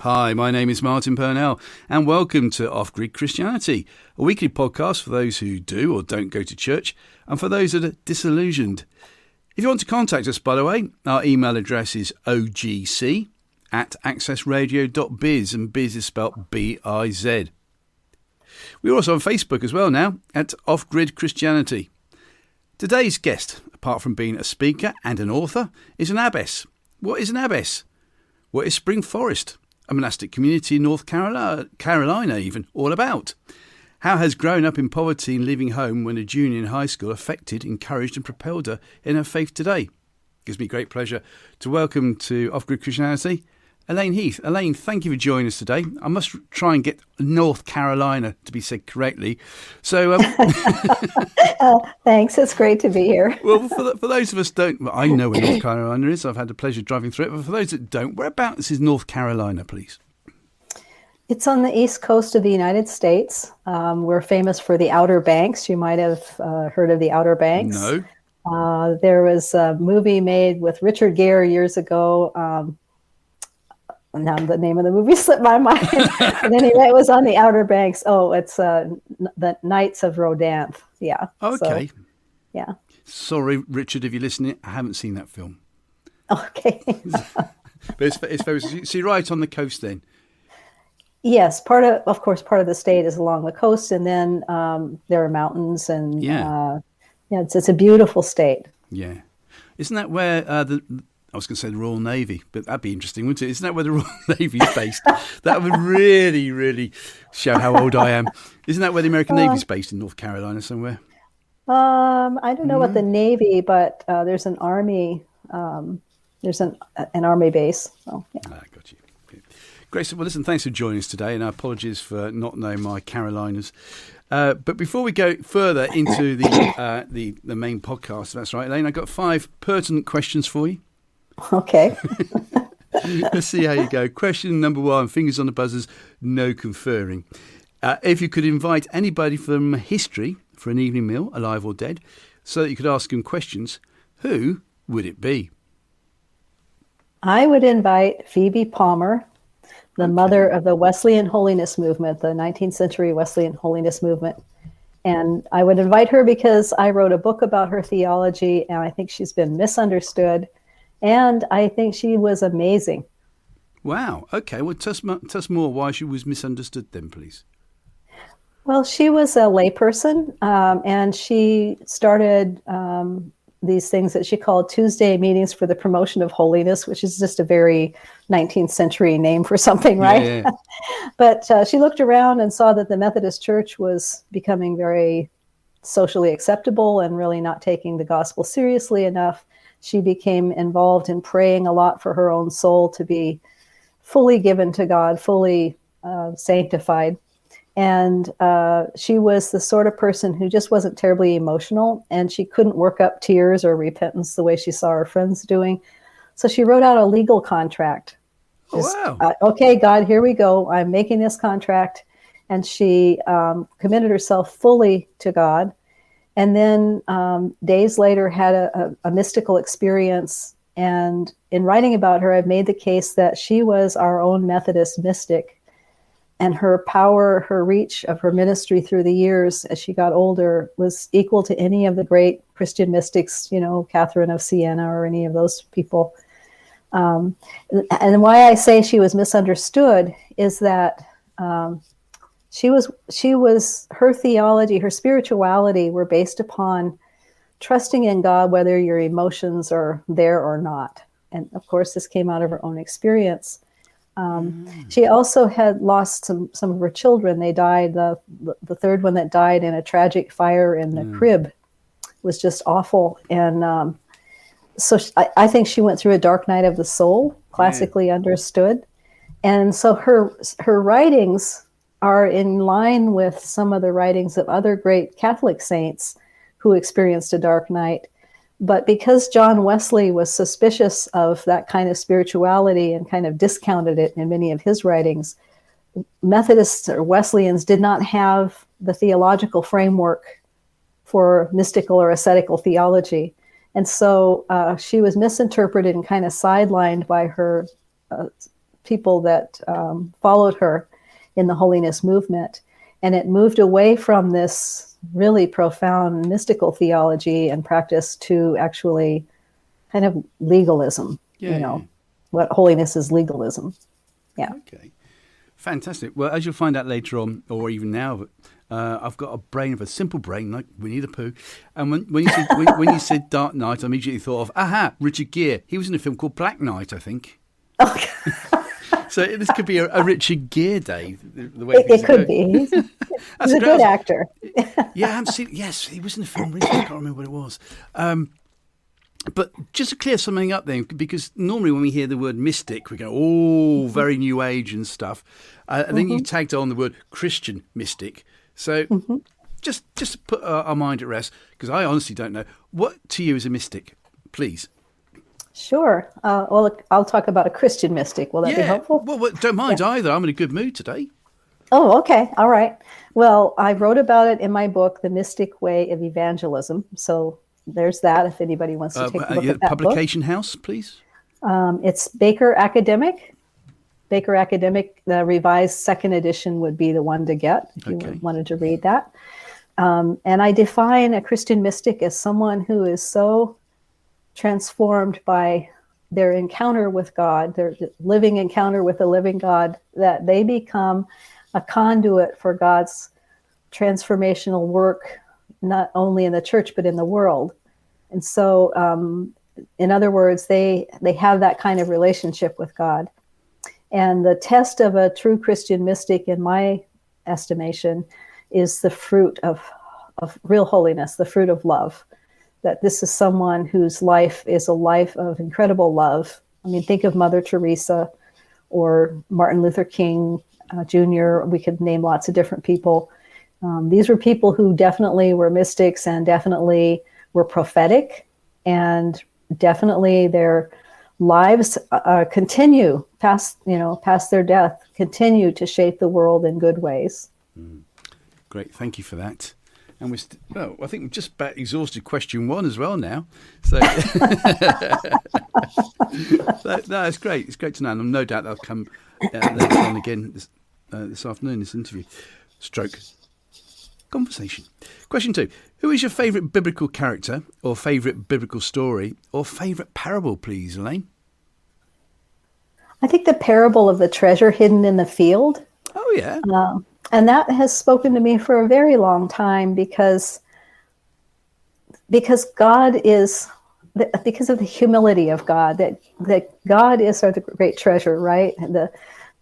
Hi, my name is Martin Purnell, and welcome to Off-Grid Christianity, a weekly podcast for those who do or don't go to church, and for those that are disillusioned. If you want to contact us, by the way, our email address is ogc@accessradio.biz, and biz is spelt B-I-Z. We're also on Facebook as well now, at Off-Grid Christianity. Today's guest, apart from being a speaker and an author, is an abbess. What is an abbess? What is Spring Forest? A monastic community in North Carolina even, all about? How has growing up in poverty and leaving home when a junior in high school affected, encouraged and propelled her in her faith today? Gives me great pleasure to welcome to Off-Grid Christianity, Elaine Heath. Elaine, thank you for joining us today. I must try and get North Carolina to be said correctly. So, thanks. It's great to be here. Well, for those of us I know where North Carolina is. I've had the pleasure of driving through it. But for those that don't, whereabouts is North Carolina, please? It's on the east coast of the United States. We're famous for the Outer Banks. You might have heard of the Outer Banks. No. There was a movie made with Richard Gere years ago. Now the name of the movie slipped my mind. And anyway, it was on the Outer Banks. Oh, it's the Knights of Rodanthe. Yeah. Okay. So, yeah. Sorry, Richard, if you're listening, I haven't seen that film. Okay. But it's very. So you're right on the coast then. Yes, part of the state is along the coast, and then there are mountains, and it's a beautiful state. Yeah. Isn't that where I was going to say the Royal Navy, but that'd be interesting, wouldn't it? Isn't that where the Royal Navy is based? That would really, really show how old I am. Isn't that where the American Navy is based, in North Carolina somewhere? I don't know about the Navy, but there's an Army. There's an Army base. So, yeah. I got you. Okay. Great. Well, listen, thanks for joining us today, and apologies for not knowing my Carolinas. But before we go further into the main podcast, if that's right, Elaine, I've got 5 pertinent questions for you. Okay. Let's see how you go. Question number 1, fingers on the buzzers, no conferring. If you could invite anybody from history for an evening meal, alive or dead, so that you could ask them questions, who would it be? I would invite Phoebe Palmer, the mother of the Wesleyan Holiness Movement, the 19th century Wesleyan Holiness Movement. And I would invite her because I wrote a book about her theology, and I think she's been misunderstood. And I think she was amazing. Wow. Okay. Well, tell us more why she was misunderstood then, please. Well, she was a layperson, and she started these things that she called Tuesday meetings for the promotion of holiness, which is just a very 19th century name for something, right? Yeah. But she looked around and saw that the Methodist Church was becoming very socially acceptable and really not taking the gospel seriously enough. She became involved in praying a lot for her own soul to be fully given to God, fully sanctified. And she was the sort of person who just wasn't terribly emotional, and she couldn't work up tears or repentance the way she saw her friends doing. So she wrote out a legal contract. Oh, wow. Okay, God, here we go. I'm making this contract. And she committed herself fully to God. And then days later had a mystical experience. And in writing about her, I've made the case that she was our own Methodist mystic. And her power, her reach of her ministry through the years as she got older was equal to any of the great Christian mystics, Catherine of Siena or any of those people. And why I say she was misunderstood is that she was her theology, her spirituality were based upon trusting in God, whether your emotions are there or not. And of course, this came out of her own experience. She also had lost some of her children. They died. The third one that died in a tragic fire in the crib was just awful. And so I think she went through a dark night of the soul, classically understood. And so her writings are in line with some of the writings of other great Catholic saints who experienced a dark night. But because John Wesley was suspicious of that kind of spirituality and kind of discounted it in many of his writings, Methodists or Wesleyans did not have the theological framework for mystical or ascetical theology. And so she was misinterpreted and kind of sidelined by her people that followed her in the holiness movement. And it moved away from this really profound mystical theology and practice to actually kind of legalism. What holiness is legalism. Yeah. Okay. Fantastic. Well, as you'll find out later on, or even now, I've got a brain of a simple brain, like Winnie the Pooh. And when you said Dark Knight, I immediately thought of, Richard Gere. He was in a film called Black Knight, I think. Okay. So this could be a Richard Gere day. The way it could be. He's a good actor. Yeah, I haven't seen. Yes, he was in the film recently. I can't remember what it was. But just to clear something up then, because normally when we hear the word mystic, we go, oh, very new age and stuff. And then you tagged on the word Christian mystic. So just to put our mind at rest, because I honestly don't know, what to you is a mystic, please? Sure. Well, I'll talk about a Christian mystic. Will that be helpful? Well, don't mind either. I'm in a good mood today. Oh, okay. All right. Well, I wrote about it in my book, The Mystic Way of Evangelism. So there's that, if anybody wants to take a look at that publication house, please. It's Baker Academic. Baker Academic, the revised second edition would be the one to get if you wanted to read that. And I define a Christian mystic as someone who is so transformed by their encounter with God, their living encounter with the living God, that they become a conduit for God's transformational work, not only in the church, but in the world. And so, in other words, they have that kind of relationship with God. And the test of a true Christian mystic, in my estimation, is the fruit of real holiness, the fruit of love. That this is someone whose life is a life of incredible love. I mean, think of Mother Teresa or Martin Luther King Jr. We could name lots of different people. These were people who definitely were mystics and definitely were prophetic, and definitely their lives continue past their death, continue to shape the world in good ways. Great, thank you for that. And I think we've just about exhausted question one as well now. So that's great. It's great to know, and no doubt they'll come later on again this afternoon. This interview, conversation. Question 2: who is your favourite biblical character, or favourite biblical story, or favourite parable, please, Elaine? I think the parable of the treasure hidden in the field. Oh yeah. And that has spoken to me for a very long time because God is, because of the humility of God, that God is the great treasure, right? And the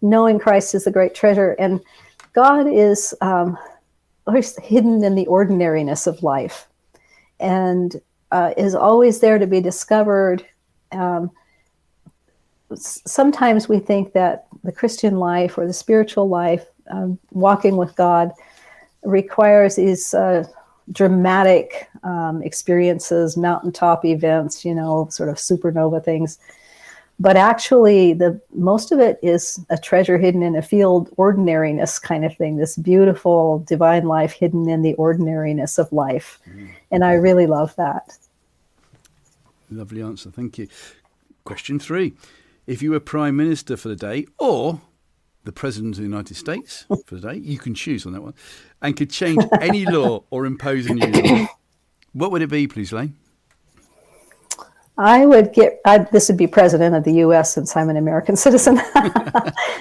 knowing Christ is the great treasure. And God is hidden in the ordinariness of life and is always there to be discovered. Sometimes we think that the Christian life or the spiritual life, walking with God, requires these dramatic experiences, mountaintop events, sort of supernova things. But actually, most of it is a treasure hidden in a field, ordinariness kind of thing, this beautiful divine life hidden in the ordinariness of life. And I really love that. Lovely answer. Thank you. Question 3. If you were Prime Minister for the day, or the President of the United States for the day, you can choose on that one, and could change any law or impose a new law, what would it be, please, Elaine? This would be President of the U.S. since I'm an American citizen.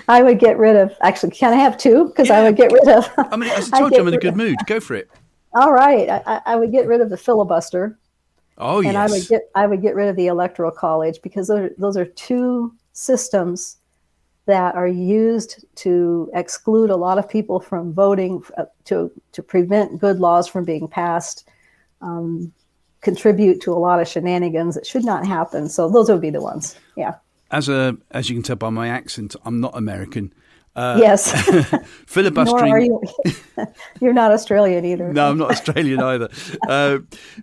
I would get rid of, actually, can I have 2? Because I would get rid of. I mean, as I told you, I'm in a good mood. Go for it. All right. I would get rid of the filibuster. Oh, yes. And I would get rid of the Electoral College, because those are 2 systems that are used to exclude a lot of people from voting, to prevent good laws from being passed, contribute to a lot of shenanigans that should not happen. So those would be the ones. Yeah. As you can tell by my accent, I'm not American. Yes. Filibustering. Nor are you. You're not Australian either. No, I'm not Australian either.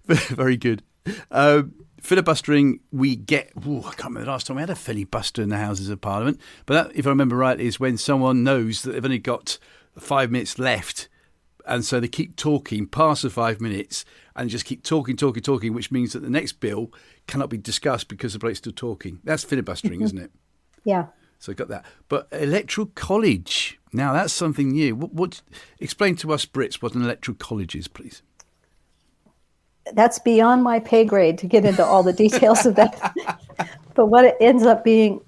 Very good. Filibustering, I can't remember the last time we had a filibuster in the Houses of Parliament, but that, if I remember right, is when someone knows that they've only got 5 minutes left, and so they keep talking past the 5 minutes and just keep talking, which means that the next bill cannot be discussed because the bloke's still talking. That's filibustering, isn't it? Yeah. So I got that. But electoral college, now that's something new. What explain to us Brits what an electoral college is, please. That's beyond my pay grade to get into all the details of that. But what it ends up being,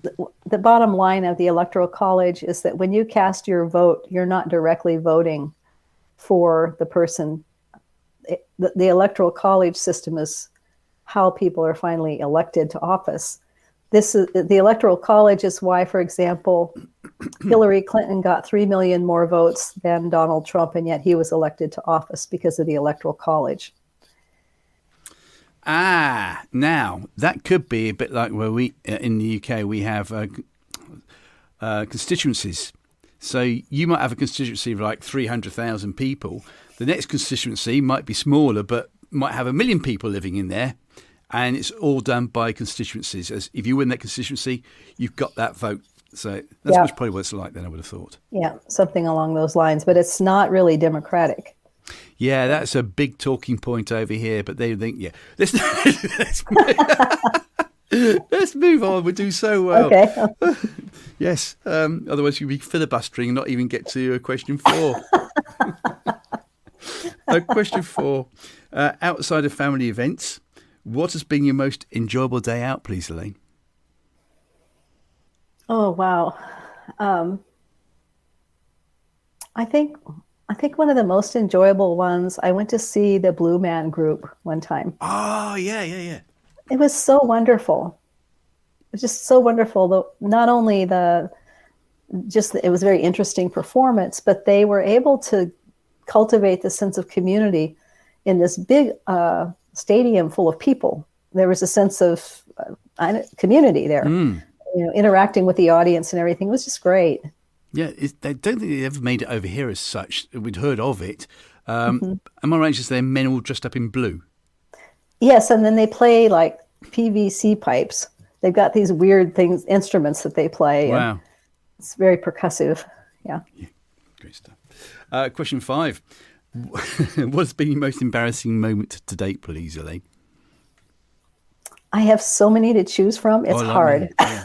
the bottom line of the electoral college is that when you cast your vote, you're not directly voting for the person. The electoral college system is how people are finally elected to office. The electoral college is why, for example, Hillary Clinton got 3 million more votes than Donald Trump, and yet he was elected to office because of the electoral college. Now that could be a bit like where we in the UK we have constituencies. So you might have a constituency of like 300,000 people. The next constituency might be smaller, but might have 1 million people living in there, and it's all done by constituencies. As if you win that constituency, you've got that vote. So that's probably what it's like. Then I would have thought. Yeah, something along those lines, but it's not really democratic. Yeah, that's a big talking point over here, but they think, let's move on. We do so well. Okay. Yes. Otherwise, you'd be filibustering and not even get to question 4. Question 4. Outside of family events, what has been your most enjoyable day out, please, Elaine? Oh, wow. I think one of the most enjoyable ones, I went to see the Blue Man Group one time. Oh, yeah. It was so wonderful. It was just so wonderful. Not only it was a very interesting performance, but they were able to cultivate the sense of community in this big stadium full of people. There was a sense of community there, interacting with the audience and everything. It was just great. Yeah, I don't think they ever made it over here as such. We'd heard of it. Am I right to say men all dressed up in blue? Yes, and then they play like PVC pipes. They've got these weird instruments that they play. Wow. It's very percussive. Yeah. Great stuff. Question 5. What's been your most embarrassing moment to date, please, Elaine? I have so many to choose from. It's hard. Yeah.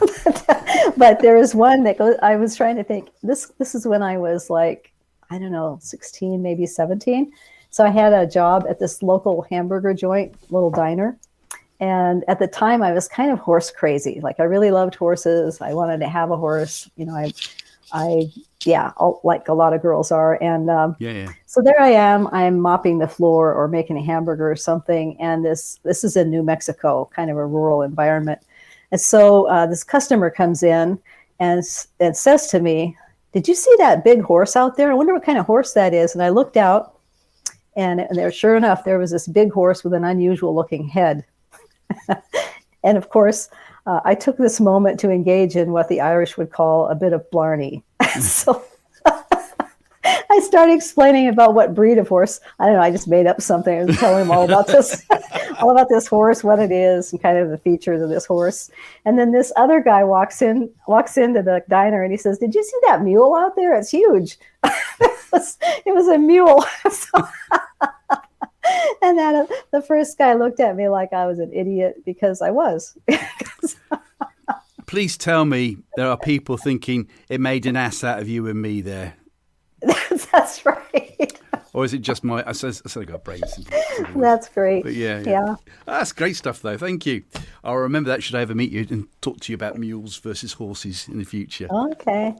But there is one that I was trying to think, this is when I was like, I don't know, 16, maybe 17. So I had a job at this local hamburger joint, little diner. And at the time I was kind of horse crazy. Like I really loved horses. I wanted to have a horse. Like a lot of girls are. And so there I am, I'm mopping the floor or making a hamburger or something. And this is in New Mexico, kind of a rural environment. And so this customer comes in and says to me, "Did you see that big horse out there? I wonder what kind of horse that is." And I looked out, and there, sure enough, there was this big horse with an unusual looking head. And of course, I took this moment to engage in what the Irish would call a bit of blarney. So I started explaining about what breed of horse. I don't know. I just made up something and telling him all about this horse, what it is, and kind of the features of this horse. And then this other guy walks into the diner and he says, "Did you see that mule out there? It's huge." It was a mule. And then the first guy looked at me like I was an idiot, because I was. Please tell me there are people thinking it made an ass out of you and me there. That's right. Or is it just I said I got brains. That's great. But yeah. That's great stuff, though. Thank you. I'll remember that should I ever meet you and talk to you about mules versus horses in the future. Okay.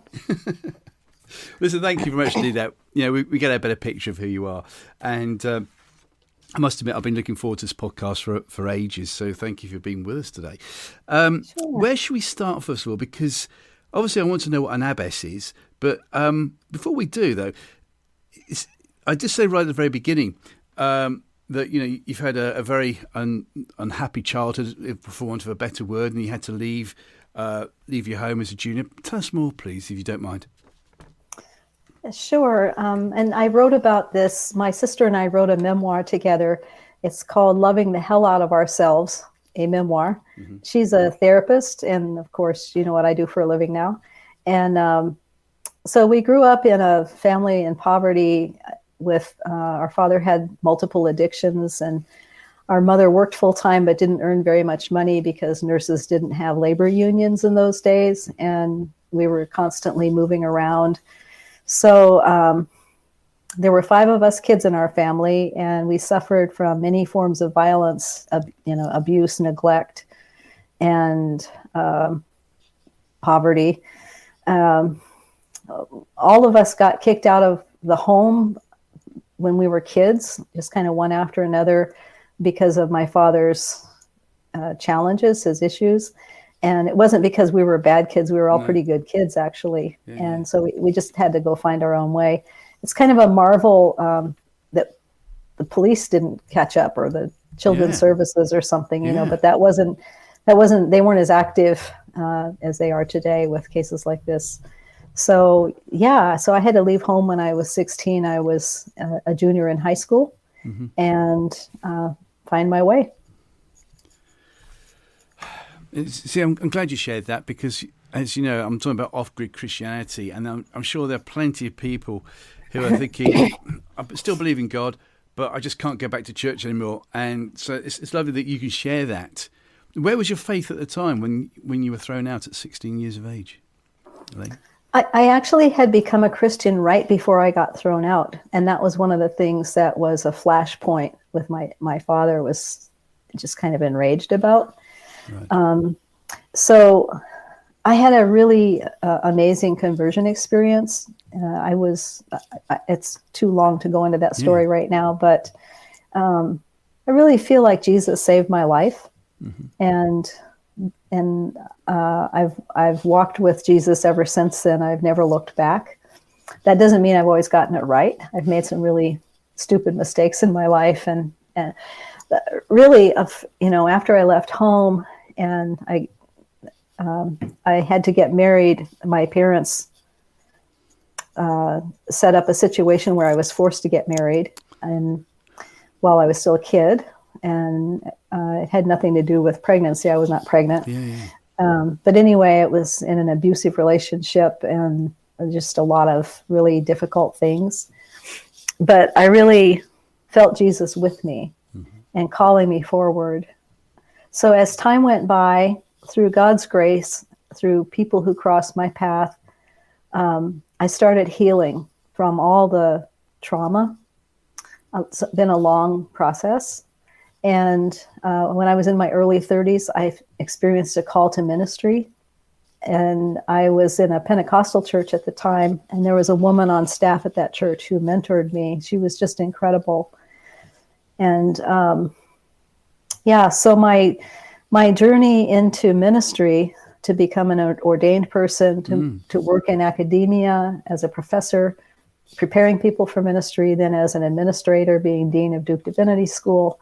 Listen, thank you very much to do that. We get a better picture of who you are. And I must admit, I've been looking forward to this podcast for ages. So thank you for being with us today. Sure. Where should we start, first of all? Because obviously I want to know what an Abbess is. But before we do, though, I just say right at the very beginning that you've had a very unhappy childhood, for want of a better word, and you had to leave your home as a junior. Tell us more, please, if you don't mind. Sure. And I wrote about this. My sister and I wrote a memoir together. It's called "Loving the Hell Out of Ourselves," a memoir. Mm-hmm. She's a therapist, and of course, you know what I do for a living now. And so we grew up in a family in poverty. With our father had multiple addictions, and our mother worked full time but didn't earn very much money because nurses didn't have labor unions in those days. And we were constantly moving around. So there were 5 of us kids in our family, and we suffered from many forms of violence, abuse, neglect, and poverty. All of us got kicked out of the home when we were kids, just kind of one after another, because of my father's challenges, his issues. And it wasn't because we were bad kids. We were all pretty good kids, actually. Yeah. And so we just had to go find our own way. It's kind of a marvel that the police didn't catch up, or the children's services or something, but that wasn't, they weren't as active as they are today with cases like this. So I had to leave home when I was 16. I was a junior in high school, and find my way. See, I'm glad you shared that, because, as you know, I'm talking about off-grid Christianity, and I'm sure there are plenty of people who are thinking, I still believe in God, but I just can't go back to church anymore. And so it's lovely that you can share that. Where was your faith at the time when you were thrown out at 16 years of age, Elaine? I actually had become a Christian right before I got thrown out. And that was one of the things that was a flashpoint with my father, was just kind of enraged about. Right. So I had a really amazing conversion experience. It's too long to go into that story right now, but I really feel like Jesus saved my life. And I've walked with Jesus ever since then. I've never looked back. That doesn't mean I've always gotten it right. I've made some really stupid mistakes in my life, and really, after I left home and I had to get married, my parents set up a situation where I was forced to get married, and while I was still a kid. And it had nothing to do with pregnancy. I was not pregnant. But anyway, it was in an abusive relationship, and just a lot of really difficult things. But I really felt Jesus with me and calling me forward. So as time went by, through God's grace, through people who crossed my path, I started healing from all the trauma. It's been a long process. And when I was in my early 30s, I experienced a call to ministry. And I was in a Pentecostal church at the time, and there was a woman on staff at that church who mentored me. She was just incredible. And so my journey into ministry, to become an ordained person, to work in academia as a professor, preparing people for ministry, then as an administrator, being dean of Duke Divinity School,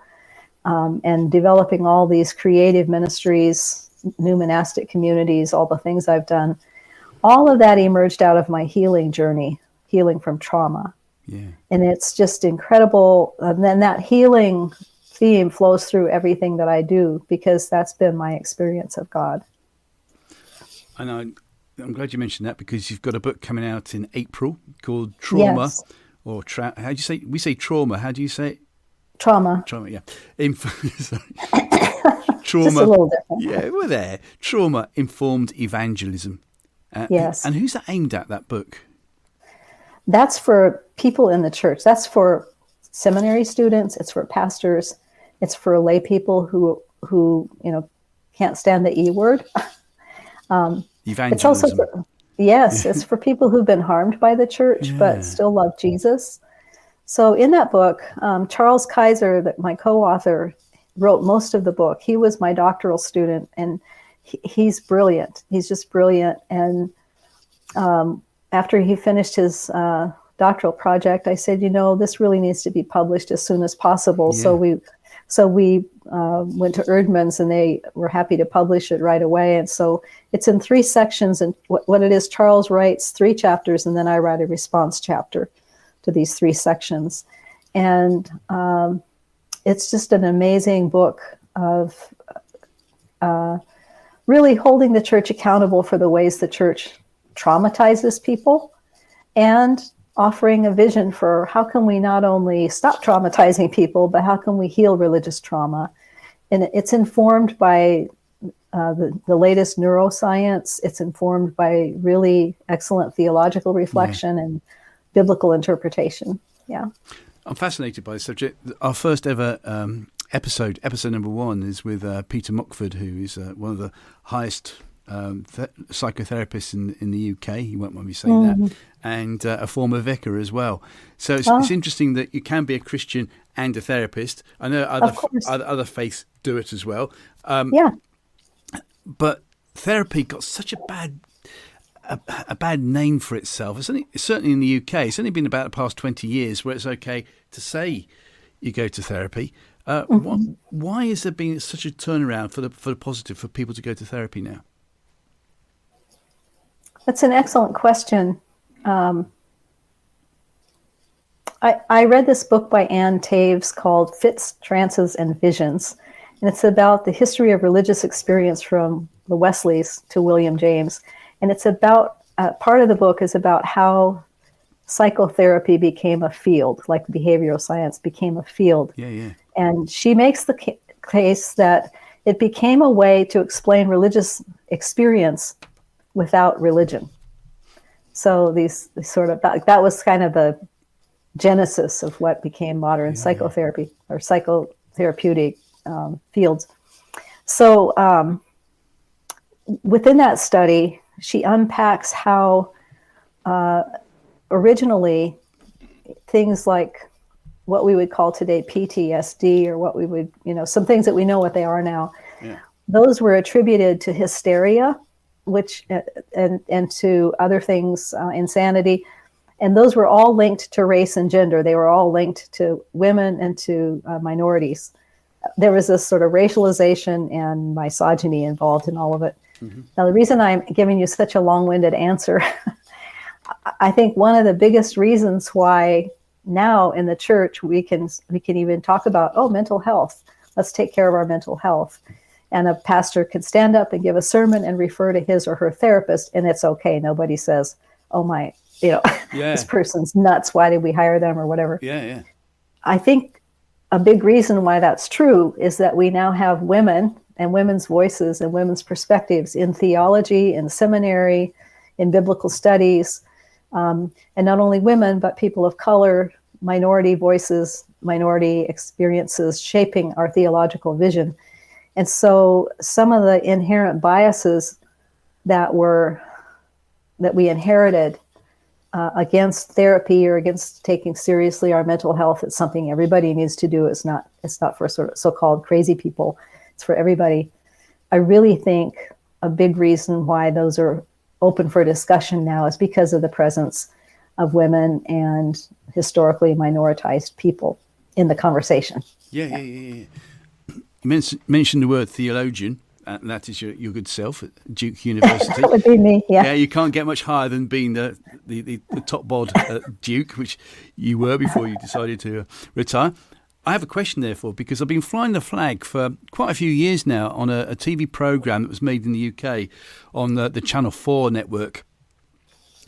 and developing all these creative ministries, new monastic communities, all the things I've done, all of that emerged out of my healing journey, healing from trauma. Yeah. And it's just incredible. And then that healing theme flows through everything that I do, because that's been my experience of God. And I'm glad you mentioned that, because you've got a book coming out in April called Trauma, or how do you say? We say trauma. How do you say it? Trauma, yeah. Trauma. Just a little different. Yeah, we're there. Trauma-informed evangelism. Yes. And who's that aimed at, that book? That's for people in the church. That's for seminary students. It's for pastors. It's for lay people who can't stand the E word. Evangelism. It's also it's for people who've been harmed by the church but still love Jesus. So in that book, Charles Kaiser, my co-author, wrote most of the book. He was my doctoral student, and he's brilliant. He's just brilliant. And after he finished his doctoral project, I said, this really needs to be published as soon as possible. Yeah. So we went to Erdman's, and they were happy to publish it right away. And so it's in 3 sections. And what it is, Charles writes 3 chapters, and then I write a response chapter to these 3 sections. And it's just an amazing book of really holding the church accountable for the ways the church traumatizes people, and offering a vision for how can we not only stop traumatizing people, but how can we heal religious trauma. And it's informed by the latest neuroscience. It's informed by really excellent theological reflection and biblical interpretation. Yeah. I'm fascinated by the subject. Our first ever episode number 1, is with Peter Mockford, who is one of the highest psychotherapists in the UK. He won't mind me saying that. And a former vicar as well. So it's interesting that you can be a Christian and a therapist. I know other faiths do it as well. But therapy got such a bad name for itself. It's certainly in the UK. It's only been about the past 20 years where it's okay to say you go to therapy. Why has there been such a turnaround for the positive for people to go to therapy now? That's an excellent question. I read this book by Ann Taves called Fits, Trances, and Visions. And it's about the history of religious experience from the Wesleys to William James. And it's about, part of the book is about how psychotherapy became a field, like behavioral science became a field. And she makes the case that it became a way to explain religious experience without religion. So these sort of, that was kind of the genesis of what became modern psychotherapy or psychotherapeutic fields. So within that study, she unpacks how originally things like what we would call today PTSD, or what we would, some things that we know what they are now, those were attributed to hysteria, which and to other things, insanity. And those were all linked to race and gender. They were all linked to women and to minorities. There was this sort of racialization and misogyny involved in all of it. Now, the reason I'm giving you such a long-winded answer, I think one of the biggest reasons why now in the church we can even talk about, mental health. Let's take care of our mental health. And a pastor can stand up and give a sermon and refer to his or her therapist, and it's okay. Nobody says, oh my, this person's nuts. Why did we hire them or whatever? I think a big reason why that's true is that we now have women and women's voices and women's perspectives in theology, in seminary, in biblical studies, and not only women, but people of color, minority voices, minority experiences shaping our theological vision. And so some of the inherent biases that we inherited against therapy or against taking seriously our mental health, it's something everybody needs to do. It's not for sort of so-called crazy people. It's for everybody. I really think a big reason why those are open for discussion now is because of the presence of women and historically minoritized people in the conversation. You mentioned the word theologian, and that is your good self at Duke University. That would be me, Yeah, you can't get much higher than being the top bod at Duke, which you were before you decided to retire. I have a question, therefore, because I've been flying the flag for quite a few years now on a TV programme that was made in the UK on the Channel 4 network.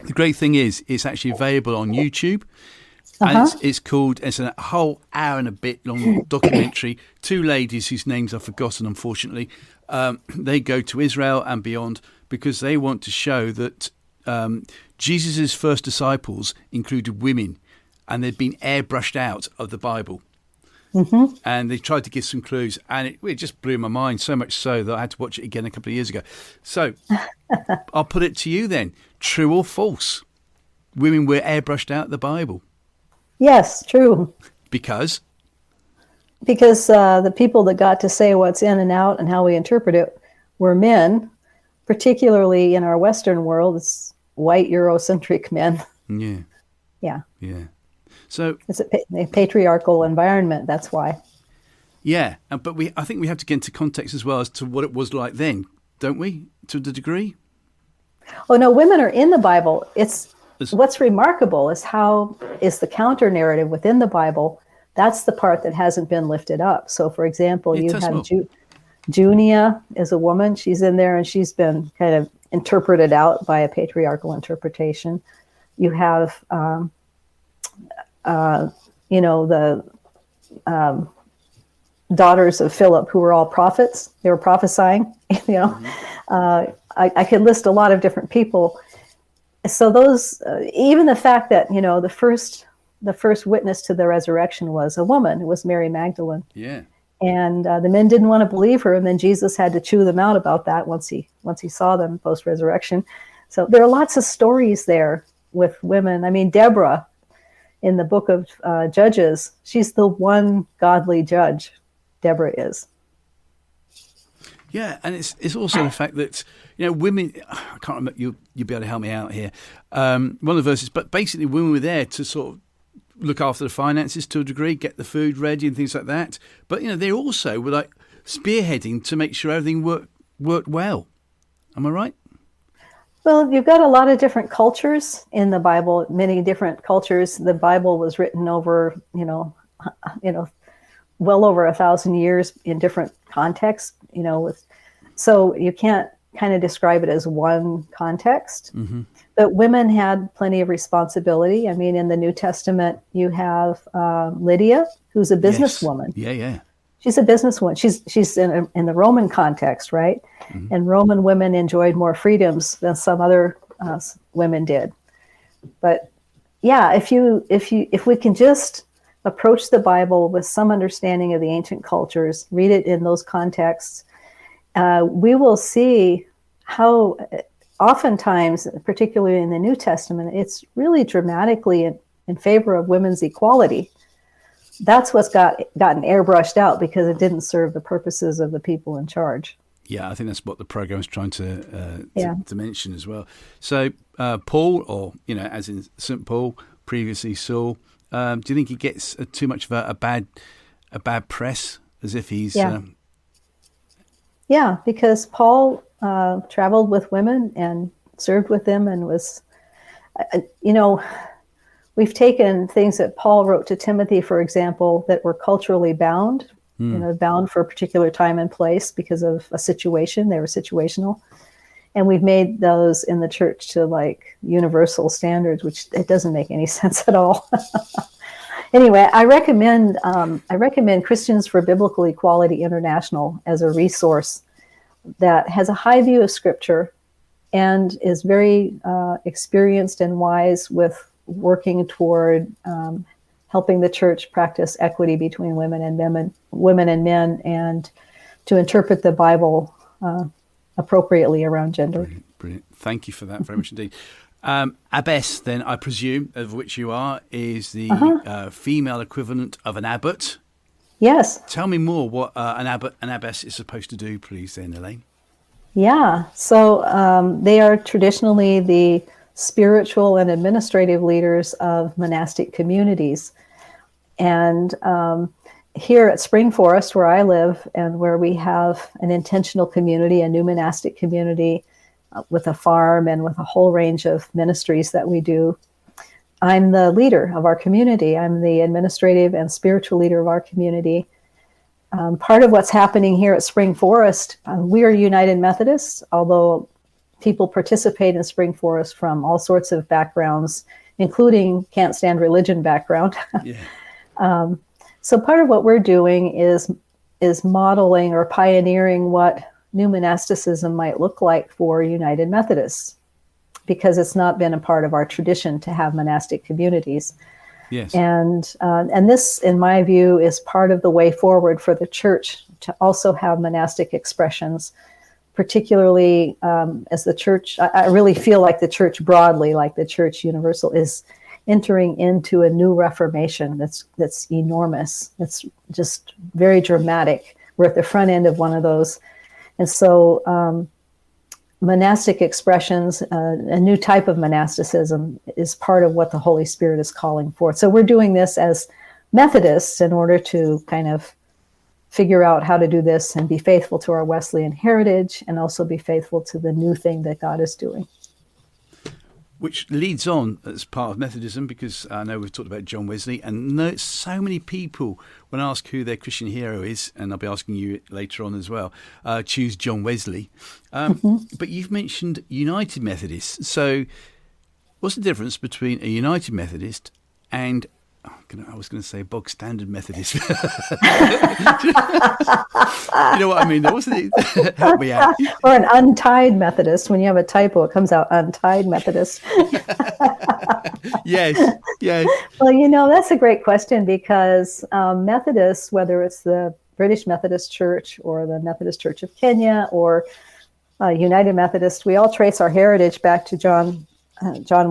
The great thing is it's actually available on YouTube. And it's a whole hour and a bit long documentary. Two ladies whose names I've forgotten, unfortunately. They go to Israel and beyond because they want to show that Jesus' first disciples included women, and they'd been airbrushed out of the Bible. And they tried to give some clues, and it just blew my mind, so much so that I had to watch it again a couple of years ago. So I'll put it to you then. True or false? Women were airbrushed out of the Bible. Yes, true. Because the people that got to say what's in and out and how we interpret it were men, particularly in our Western world. It's white Eurocentric men. Yeah. So it's a patriarchal environment. That's why. Yeah, but I think we have to get into context as well as to what it was like then, don't we? To the degree. Oh no, women are in the Bible. What's remarkable is the counter narrative within the Bible. That's the part that hasn't been lifted up. So, for example, you have Junia is a woman. She's in there, and she's been kind of interpreted out by a patriarchal interpretation. You have, the, daughters of Philip who were all prophets. They were prophesying. I could list a lot of different people. So those, even the fact that the first witness to the resurrection was a woman. It was Mary Magdalene. Yeah. And the men didn't want to believe her, and then Jesus had to chew them out about that once he saw them post-resurrection. So there are lots of stories there with women. I mean, Deborah in the book of Judges, she's the one godly judge. Deborah is. Yeah, and it's also the fact that women. I can't remember. You'll be able to help me out here. One of the verses, but basically, women were there to sort of look after the finances to a degree, get the food ready and things like that. But they also were like spearheading to make sure everything worked well. Am I right? Well, you've got a lot of different cultures in the Bible. Many different cultures. The Bible was written over well over 1,000 years in different contexts. So you can't kind of describe it as one context. Mm-hmm. But women had plenty of responsibility. I mean, in the New Testament, you have Lydia, who's a businesswoman. Yes. Yeah. She's a businesswoman. She's in the Roman context, right? Mm-hmm. And Roman women enjoyed more freedoms than some other women did. But yeah, if we can just approach the Bible with some understanding of the ancient cultures, read it in those contexts, we will see how oftentimes, particularly in the New Testament, it's really dramatically in favor of women's equality. That's what's gotten airbrushed out because it didn't serve the purposes of the people in charge. Yeah, I think that's what the program is trying to mention as well. So Paul, or as in St. Paul, previously Saul, do you think he gets too much of a bad press, as if he's? Yeah, because Paul traveled with women and served with them, and was, we've taken things that Paul wrote to Timothy, for example, that were culturally bound, bound for a particular time and place because of a situation. They were situational. And we've made those in the church to like universal standards, which it doesn't make any sense at all. Anyway, I recommend Christians for Biblical Equality International as a resource that has a high view of Scripture and is very experienced and wise with working toward helping the church practice equity between women and men, and to interpret the Bible appropriately around gender. Brilliant. Thank you for that very much indeed. Abbess, then, I presume, of which you are, is the female equivalent of an abbot. Yes. Tell me more what an abbess is supposed to do, please, then, Elaine. Yeah. So they are traditionally the spiritual and administrative leaders of monastic communities. And here at Spring Forest, where I live, and where we have an intentional community, a new monastic community, with a farm and with a whole range of ministries that we do, I'm the leader of our community. I'm the administrative and spiritual leader of our community. Part of what's happening here at Spring Forest, we are United Methodists, although people participate in Spring Forest from all sorts of backgrounds, including can't stand religion background. Yeah. So part of what we're doing is modeling or pioneering what new monasticism might look like for United Methodists, because it's not been a part of our tradition to have monastic communities. Yes. And this, in my view, is part of the way forward for the church to also have monastic expressions, particularly as the church, I really feel like the church broadly, like the church universal, is entering into a new reformation that's enormous. It's just very dramatic. We're at the front end of one of those. And so monastic expressions, a new type of monasticism, is part of what the Holy Spirit is calling for. So we're doing this as Methodists in order to kind of figure out how to do this and be faithful to our Wesleyan heritage, and also be faithful to the new thing that God is doing. Which leads on as part of Methodism, because I know we've talked about John Wesley, and so many people, when asked who their Christian hero is, and I'll be asking you later on as well, choose John Wesley. But you've mentioned United Methodists. So what's the difference between a United Methodist and I was going to say bog standard Methodist. You know what I mean, though, wasn't it? Help me out. Or an untied Methodist. When you have a typo, it comes out untied Methodist. Yes. Well, that's a great question, because Methodists, whether it's the British Methodist Church or the Methodist Church of Kenya or United Methodist, we all trace our heritage back to John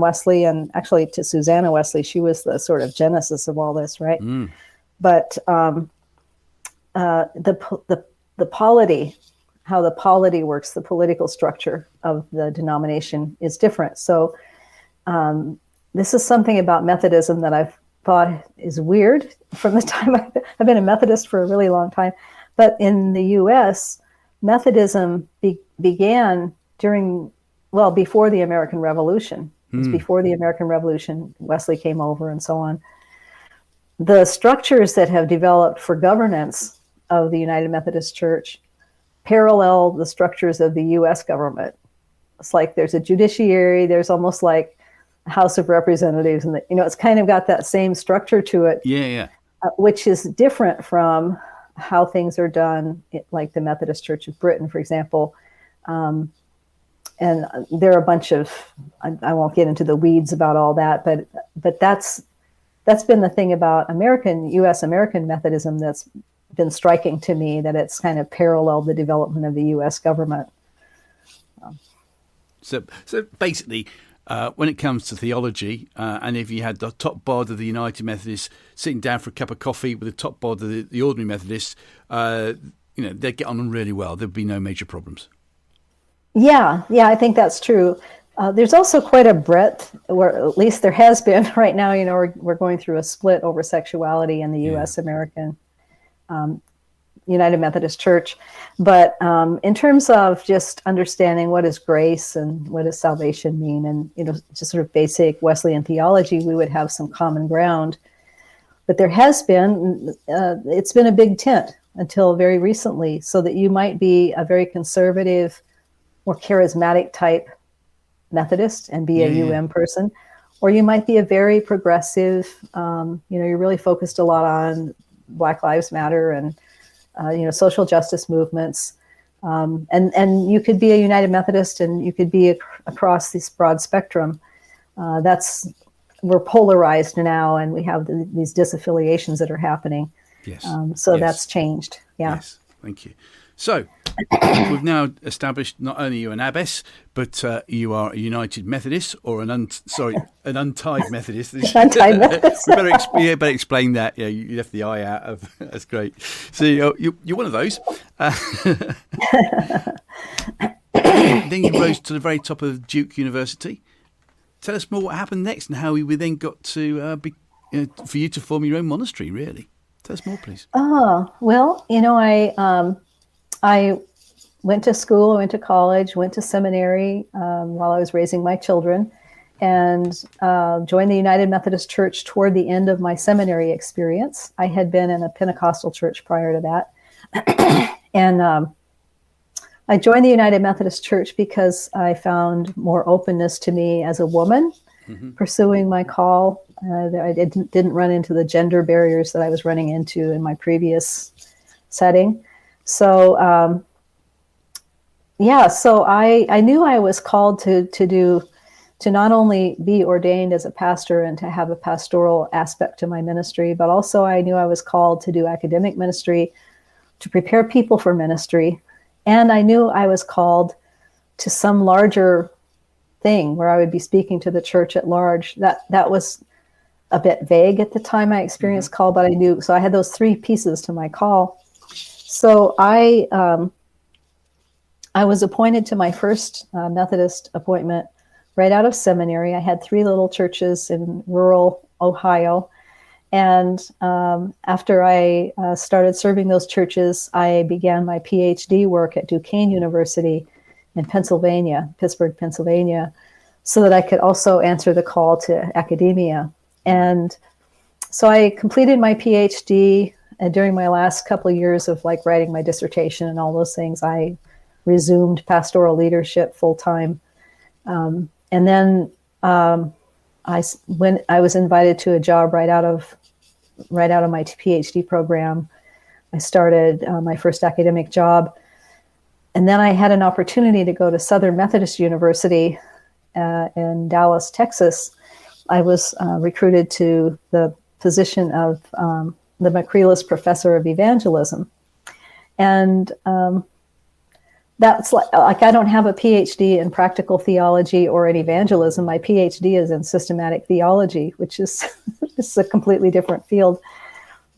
Wesley, and actually to Susanna Wesley. She was the sort of genesis of all this, right? But the polity, how the polity works, the political structure of the denomination is different. So this is something about Methodism that I've thought is weird from the time I've been a Methodist for a really long time. But in the U.S., Methodism began before the American Revolution. It was before the American Revolution. Wesley came over and so on. The structures that have developed for governance of the United Methodist Church parallel the structures of the U.S. government. It's like there's a judiciary, there's almost like a House of Representatives, and it's kind of got that same structure to it. Yeah. Which is different from how things are done, like the Methodist Church of Britain, for example. And there are a bunch of, I won't get into the weeds about all that, but that's been the thing about U.S. American Methodism that's been striking to me, that it's kind of paralleled the development of the U.S. government. So basically, when it comes to theology, and if you had the top board of the United Methodists sitting down for a cup of coffee with the top board of the ordinary Methodists, they'd get on really well. There'd be no major problems. Yeah, I think that's true. There's also quite a breadth, or at least there has been right now. We're going through a split over sexuality in the U.S. American United Methodist Church. But in terms of just understanding what is grace and what does salvation mean, and just sort of basic Wesleyan theology, we would have some common ground. But there has been, it's been a big tent until very recently, so that you might be a very conservative, more charismatic type Methodist and be a person, or you might be a very progressive, you're really focused a lot on Black Lives Matter and, social justice movements. And you could be a United Methodist, and you could be across this broad spectrum. We're polarized now, and we have these disaffiliations that are happening. Yes. That's changed. Yeah. Yes. Thank you. So we've now established not only you're an Abbess, but you are a United Methodist, or an untied Methodist. Untied Methodist. we better explain that. Yeah, you left the I out of. That's great. So you're one of those. Then you rose to the very top of Duke University. Tell us more what happened next, and how we then got to for you to form your own monastery. Really, tell us more, please. Oh, well, I went to school, I went to college, went to seminary while I was raising my children, and joined the United Methodist Church toward the end of my seminary experience. I had been in a Pentecostal church prior to that. And I joined the United Methodist Church because I found more openness to me as a woman pursuing my call. I didn't run into the gender barriers that I was running into in my previous setting. So, so I knew I was called to not only be ordained as a pastor and to have a pastoral aspect to my ministry, but also I knew I was called to do academic ministry, to prepare people for ministry. And I knew I was called to some larger thing where I would be speaking to the church at large. That was a bit vague at the time I experienced call, but I knew. So I had those three pieces to my call. So I was appointed to my first Methodist appointment right out of seminary. I had 3 little churches in rural Ohio. And after I started serving those churches, I began my PhD work at Duquesne University in Pennsylvania, Pittsburgh, Pennsylvania, so that I could also answer the call to academia. And so I completed my PhD, and during my last couple of years of writing my dissertation and all those things, I resumed pastoral leadership full time. And then when I was invited to a job right out of my PhD program, I started my first academic job. And then I had an opportunity to go to Southern Methodist University in Dallas, Texas. I was recruited to the position of the McCreeless Professor of Evangelism. And that's like I don't have a PhD in practical theology or in evangelism. My PhD is in systematic theology, which is it's a completely different field.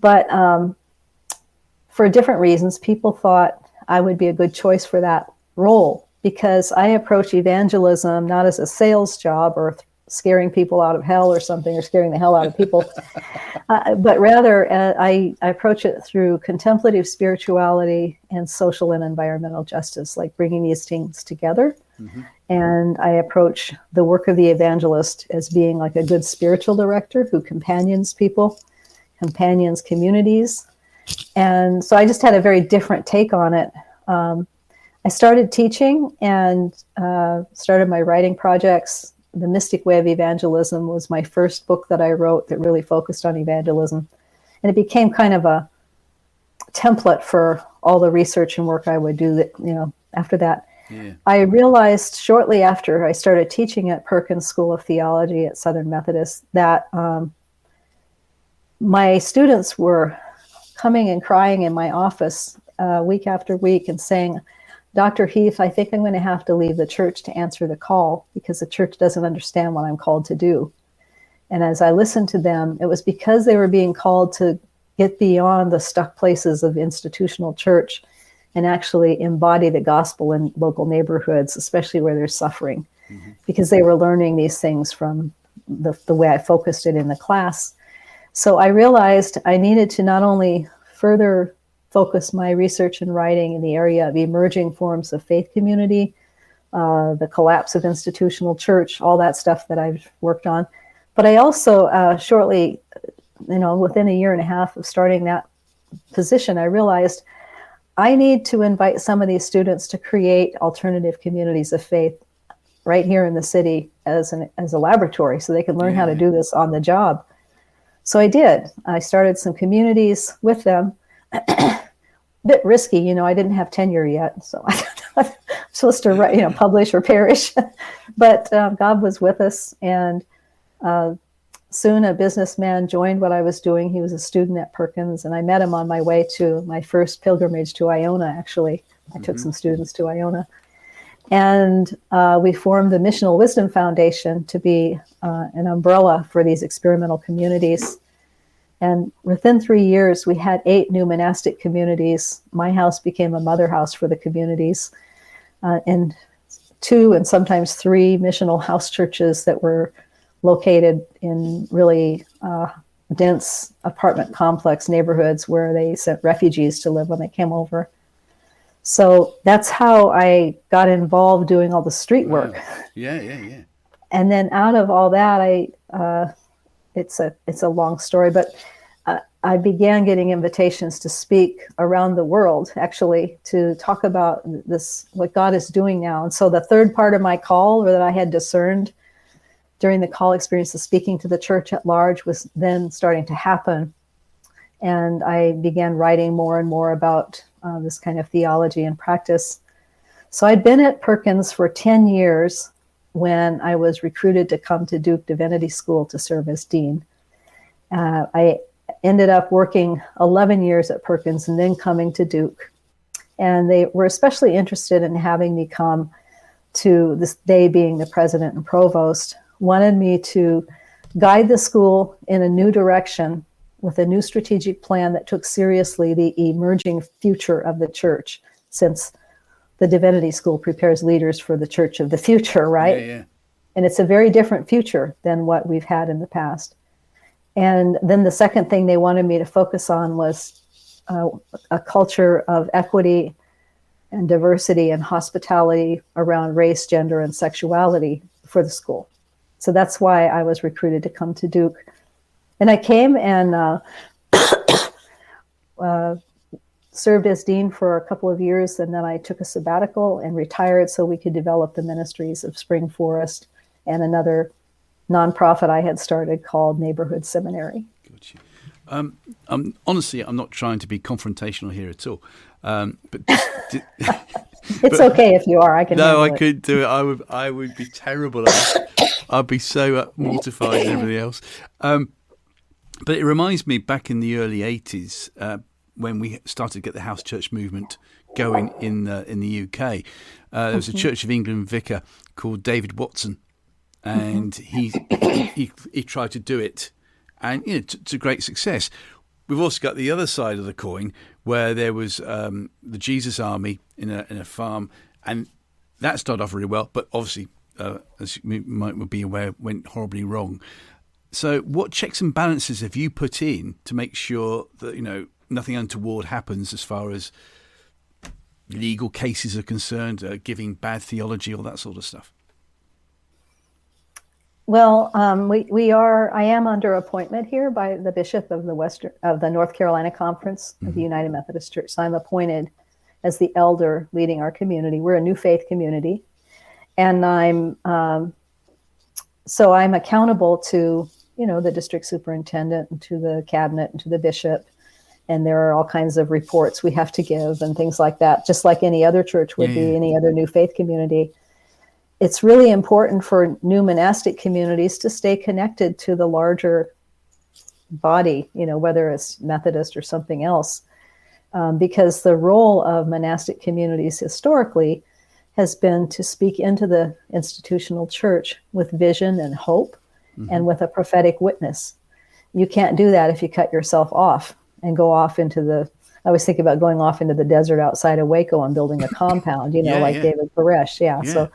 But for different reasons, people thought I would be a good choice for that role because I approach evangelism not as a sales job or scaring people out of hell or something, or scaring the hell out of people, but rather I approach it through contemplative spirituality and social and environmental justice, like bringing these things together. Mm-hmm. And I approach the work of the evangelist as being like a good spiritual director who companions people, companions communities. And so I just had a very different take on it. I started teaching and started my writing projects. The Mystic Way of Evangelism was my first book that I wrote that really focused on evangelism. And it became kind of a template for all the research and work I would do that, after that. Yeah. I realized shortly after I started teaching at Perkins School of Theology at Southern Methodist that my students were coming and crying in my office week after week and saying, Dr. Heath, I think I'm going to have to leave the church to answer the call because the church doesn't understand what I'm called to do. And as I listened to them, it was because they were being called to get beyond the stuck places of institutional church and actually embody the gospel in local neighborhoods, especially where there's suffering, because they were learning these things from the way I focused it in the class. So I realized I needed to not only further focus my research and writing in the area of emerging forms of faith community, the collapse of institutional church, all that stuff that I've worked on. But I also shortly, within a year and a half of starting that position, I realized I need to invite some of these students to create alternative communities of faith right here in the city as a laboratory so they can learn how to do this on the job. So I did. I started some communities with them. A bit risky, I didn't have tenure yet, so I'm supposed to write, publish or perish. But God was with us, and soon a businessman joined what I was doing. He was a student at Perkins, and I met him on my way to my first pilgrimage to Iona, actually. I took some students to Iona. And we formed the Missional Wisdom Foundation to be an umbrella for these experimental communities. And within 3 years, we had 8 new monastic communities. My house became a mother house for the communities, and 2 and sometimes 3 missional house churches that were located in really dense apartment complex neighborhoods where they sent refugees to live when they came over. So that's how I got involved doing all the street work. Yeah. And then out of all that, it's a long story, but I began getting invitations to speak around the world, actually, to talk about this, what God is doing now. And so the third part of my call, or that I had discerned during the call experience of speaking to the church at large, was then starting to happen. And I began writing more and more about this kind of theology and practice. So I'd been at Perkins for 10 years when I was recruited to come to Duke Divinity School to serve as dean. I ended up working 11 years at Perkins and then coming to Duke. And they were especially interested in having me come to this day, being the president and provost, wanted me to guide the school in a new direction with a new strategic plan that took seriously the emerging future of the church, since the Divinity School prepares leaders for the church of the future, right? Yeah. And it's a very different future than what we've had in the past. And then the second thing they wanted me to focus on was a culture of equity and diversity and hospitality around race, gender, and sexuality for the school. So that's why I was recruited to come to Duke. And I came and served as dean for a couple of years, and then I took a sabbatical and retired so we could develop the ministries of Spring Forest and another nonprofit I had started called Neighborhood Seminary. Gotcha. Honestly, I'm not trying to be confrontational here at all. But It's okay if you are. I can. No, I it. couldn't do it. I would be terrible. I'd be so mortified and everything else. But it reminds me back in the early 80s when we started to get the house church movement going in the UK. There was a Church of England vicar called David Watson, and he tried to do it, and to great success. We've also got the other side of the coin where there was the Jesus Army in a farm, and that started off really well, but obviously, as you might be aware, went horribly wrong. So what checks and balances have you put in to make sure that, nothing untoward happens as far as legal cases are concerned, giving bad theology, all that sort of stuff? Well, I am under appointment here by the bishop of the North Carolina Conference of the United Methodist Church. So I'm appointed as the elder leading our community. We're a new faith community, and I'm accountable to the district superintendent and to the cabinet and to the bishop. And there are all kinds of reports we have to give and things like that, just like any other church would be, any other new faith community. It's really important for new monastic communities to stay connected to the larger body, whether it's Methodist or something else, because the role of monastic communities historically has been to speak into the institutional church with vision and hope and with a prophetic witness. You can't do that if you cut yourself off and go off into I always think about going off into the desert outside of Waco and building a compound, David Koresh.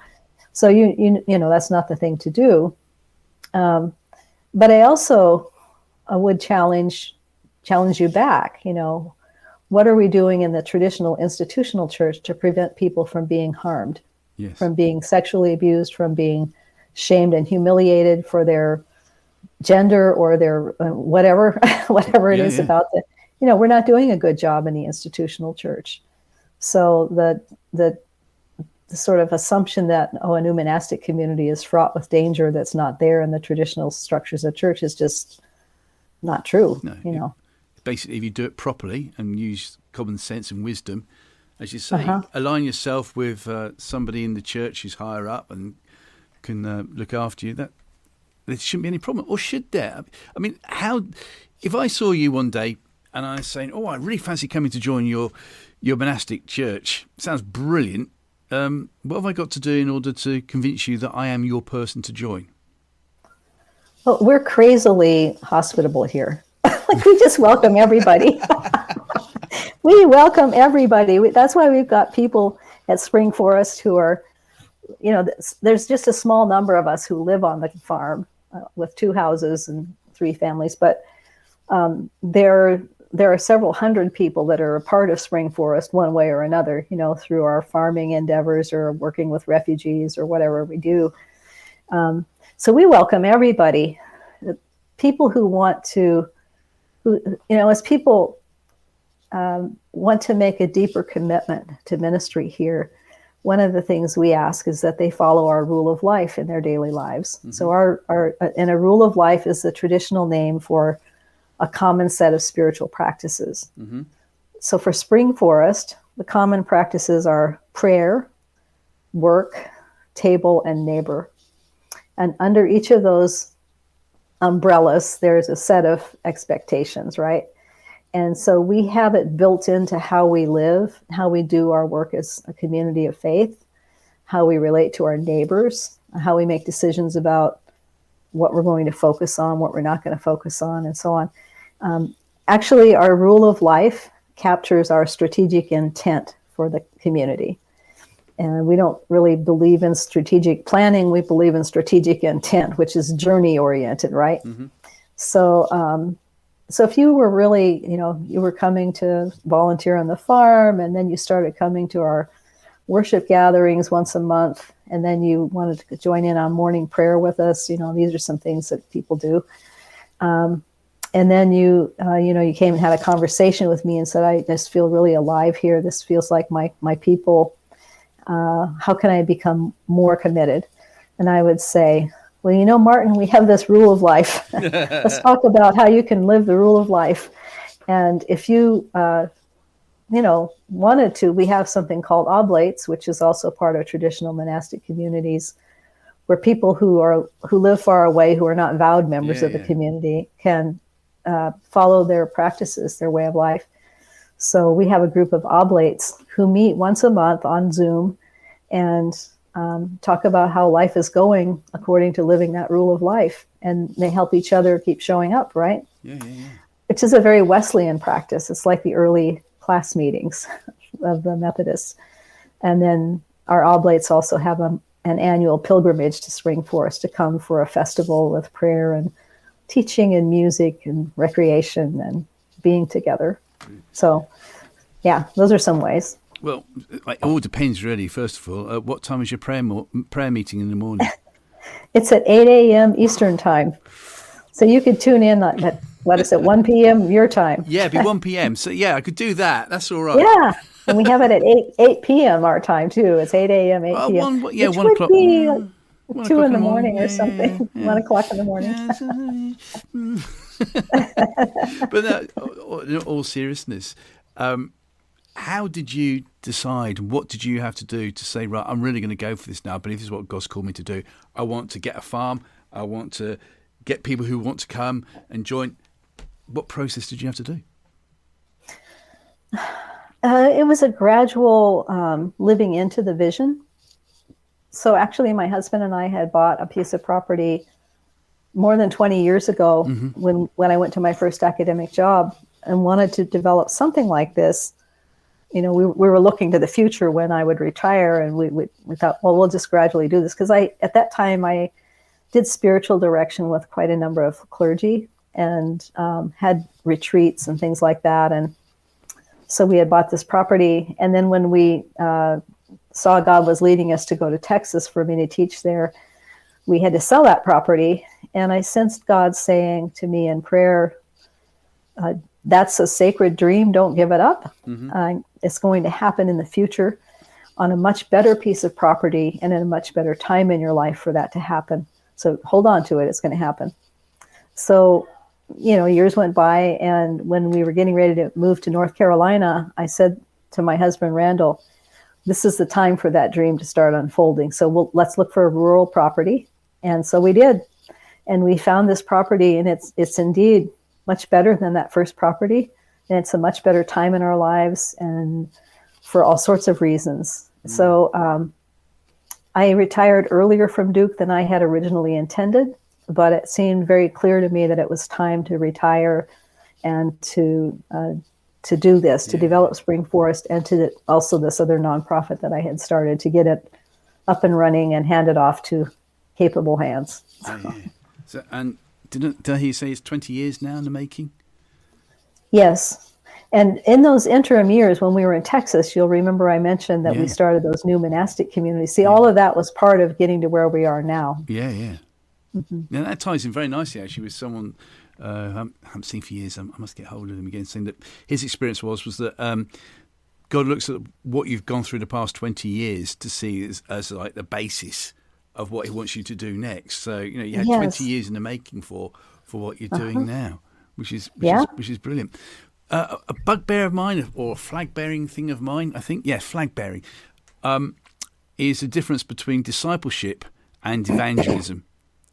So you that's not the thing to do. But I also would challenge you back. What are we doing in the traditional institutional church to prevent people from being harmed, from being sexually abused, from being shamed and humiliated for their gender or their whatever it is about the. We're not doing a good job in the institutional church. So the sort of assumption that, a new monastic community is fraught with danger that's not there in the traditional structures of church is just not true. No, Basically, if you do it properly and use common sense and wisdom, as you say, align yourself with somebody in the church who's higher up and can look after you, that there shouldn't be any problem. Or should there? I mean, if I saw you one day and I was saying, I really fancy coming to join your monastic church, sounds brilliant. What have I got to do in order to convince you that I am your person to join? Well, we're crazily hospitable here. We just welcome everybody. We welcome everybody. That's why we've got people at Spring Forest who are, there's just a small number of us who live on the farm with 2 houses and 3 families, but there are several hundred people that are a part of Spring Forest one way or another, through our farming endeavors or working with refugees or whatever we do. So we welcome everybody. People who want to, as people want to make a deeper commitment to ministry here, one of the things we ask is that they follow our rule of life in their daily lives. So and a rule of life is the traditional name for a common set of spiritual practices. So for Spring Forest, the common practices are prayer, work, table, and neighbor. And under each of those umbrellas, there's a set of expectations, right? And so we have it built into how we live, how we do our work as a community of faith, how we relate to our neighbors, how we make decisions about what we're going to focus on, what we're not going to focus on, and so on. Actually, our rule of life captures our strategic intent for the community. And we don't really believe in strategic planning. We believe in strategic intent, which is journey oriented, right? So if you were really, you were coming to volunteer on the farm, and then you started coming to our worship gatherings once a month, and then you wanted to join in on morning prayer with us, these are some things that people do. And then you came and had a conversation with me and said, I just feel really alive here. This feels like my people. How can I become more committed? And I would say, well, Martin, we have this rule of life. Let's talk about how you can live the rule of life. And if you, wanted to, we have something called oblates, which is also part of traditional monastic communities, where people who live far away, who are not vowed members of the community, can follow their practices, their way of life. So we have a group of oblates who meet once a month on Zoom and talk about how life is going according to living that rule of life. And they help each other keep showing up, right? Yeah. Which is a very Wesleyan practice. It's like the early class meetings of the Methodists. And then our oblates also have an annual pilgrimage to Spring Forest to come for a festival with prayer and teaching and music and recreation and being together. So, yeah, those are some ways. Well, it all depends, really. First of all, what time is your prayer meeting in the morning? It's at 8 a.m. Eastern time. So you could tune in at, 1 p.m. your time? Yeah, it'd be 1 p.m. So, yeah, I could do that. That's all right. Yeah, and we have it at 8 p.m. our time, too. It's 8 a.m., 8 p.m. One which o'clock. Would be like 2 in the morning or Yeah, something. yeah. 1 o'clock in the morning. But in all seriousness, how did you decide? What did you have to do to say, right, I'm really going to go for this now. I believe this is what God's called me to do. I want to get a farm. I want to get people who want to come and join. What process did you have to do? It was a gradual living into the vision. So actually, my husband and I had bought a piece of property more than 20 years ago when I went to my first academic job and wanted to develop something like this. We were looking to the future when I would retire, and we thought, well, we'll just gradually do this. Because at that time, I did spiritual direction with quite a number of clergy and had retreats and things like that. And so we had bought this property. And then when we saw God was leading us to go to Texas for me to teach there, we had to sell that property. And I sensed God saying to me in prayer, that's a sacred dream. Don't give it up. It's going to happen in the future on a much better piece of property and in a much better time in your life for that to happen. So hold on to it. It's going to happen. So, years went by. And when we were getting ready to move to North Carolina, I said to my husband, Randall, this is the time for that dream to start unfolding. So let's look for a rural property. And so we did. And we found this property, and it's indeed much better than that first property. And it's a much better time in our lives, and for all sorts of reasons. So I retired earlier from Duke than I had originally intended, but it seemed very clear to me that it was time to retire and to do this, to develop Spring Forest, and to also this other nonprofit that I had started, to get it up and running and hand it off to capable hands. So, and did I hear you say it's 20 years now in the making? Yes. And in those interim years when we were in Texas, you'll remember I mentioned that we started those new monastic communities. See, all of that was part of getting to where we are now. Yeah. Now, that ties in very nicely, actually, with someone I haven't seen for years. I must get hold of him again, saying that his experience was that God looks at what you've gone through the past 20 years to see as like the basis of what he wants you to do next. So, you had 20 years in the making for what you're doing now, which is brilliant. A bugbear of mine, or a flag-bearing thing of mine, I think, flag-bearing, is the difference between discipleship and evangelism.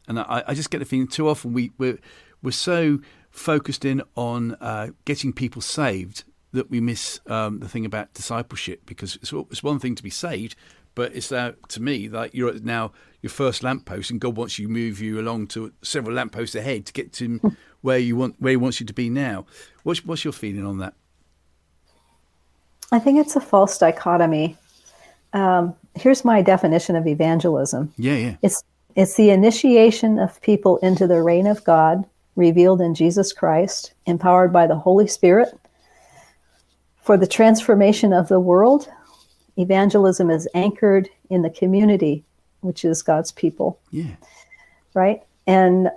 And I just get the feeling too often we're so focused in on getting people saved that we miss the thing about discipleship, because it's one thing to be saved, but it's to me, like you're at now your first lamppost, and God wants you to move you along to several lampposts ahead to get to where He wants you to be now. What's your feeling on that? I think it's a false dichotomy. Here's my definition of evangelism. Yeah. It's the initiation of people into the reign of God, revealed in Jesus Christ, empowered by the Holy Spirit, for the transformation of the world. Evangelism is anchored in the community, which is God's people. Yeah. Right? And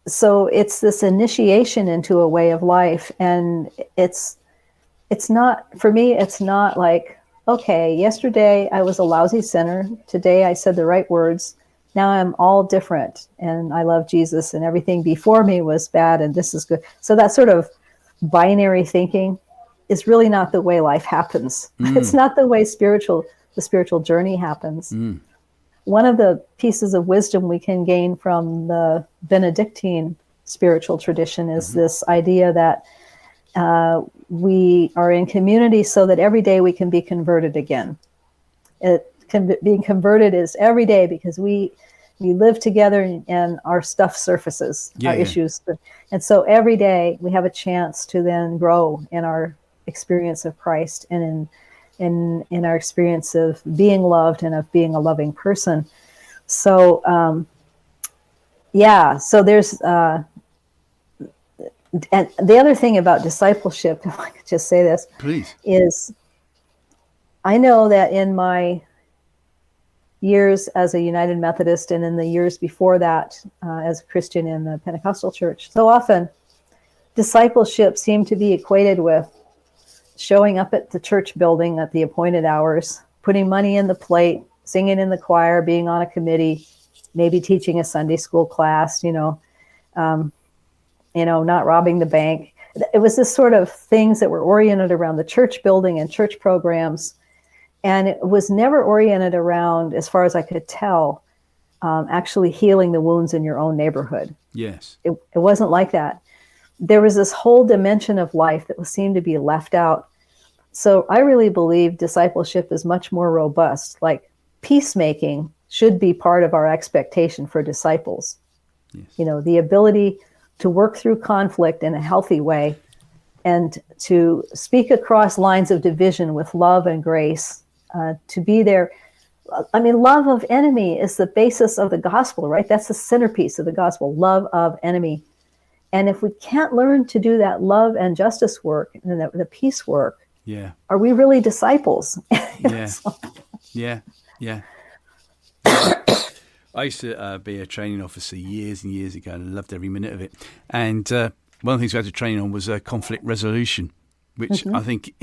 so it's this initiation into a way of life. And it's not, for me, it's not like, okay, yesterday I was a lousy sinner. Today I said the right words. Now I'm all different, and I love Jesus, and everything before me was bad, and this is good. So that sort of binary thinking is really not the way life happens. It's not the way the spiritual journey happens. One of the pieces of wisdom we can gain from the Benedictine spiritual tradition is this idea that we are in community so that every day we can be converted again. Being converted is every day because we live together and our stuff surfaces, our issues. And so every day we have a chance to then grow in our experience of Christ and in our experience of being loved and of being a loving person. So, so there's, and the other thing about discipleship, if I could just say this, please, is I know that in my years as a United Methodist and in the years before that as a Christian in the Pentecostal church, so often discipleship seemed to be equated with showing up at the church building at the appointed hours, putting money in the plate, singing in the choir, being on a committee, maybe teaching a Sunday school class, not robbing the bank. It was this sort of things that were oriented around the church building and church programs. And it was never oriented around, as far as I could tell, actually healing the wounds in your own neighborhood. Yes. It wasn't like that. There was this whole dimension of life that seemed to be left out. So I really believe discipleship is much more robust. Like peacemaking should be part of our expectation for disciples. Yes. The ability to work through conflict in a healthy way and to speak across lines of division with love and grace, to be there. I mean, love of enemy is the basis of the gospel, right? That's the centerpiece of the gospel, love of enemy. And if we can't learn to do that love and justice work and the peace work, are we really disciples? Yeah. I used to be a training officer years and years ago, and I loved every minute of it. And one of the things we had to train on was conflict resolution, which I think,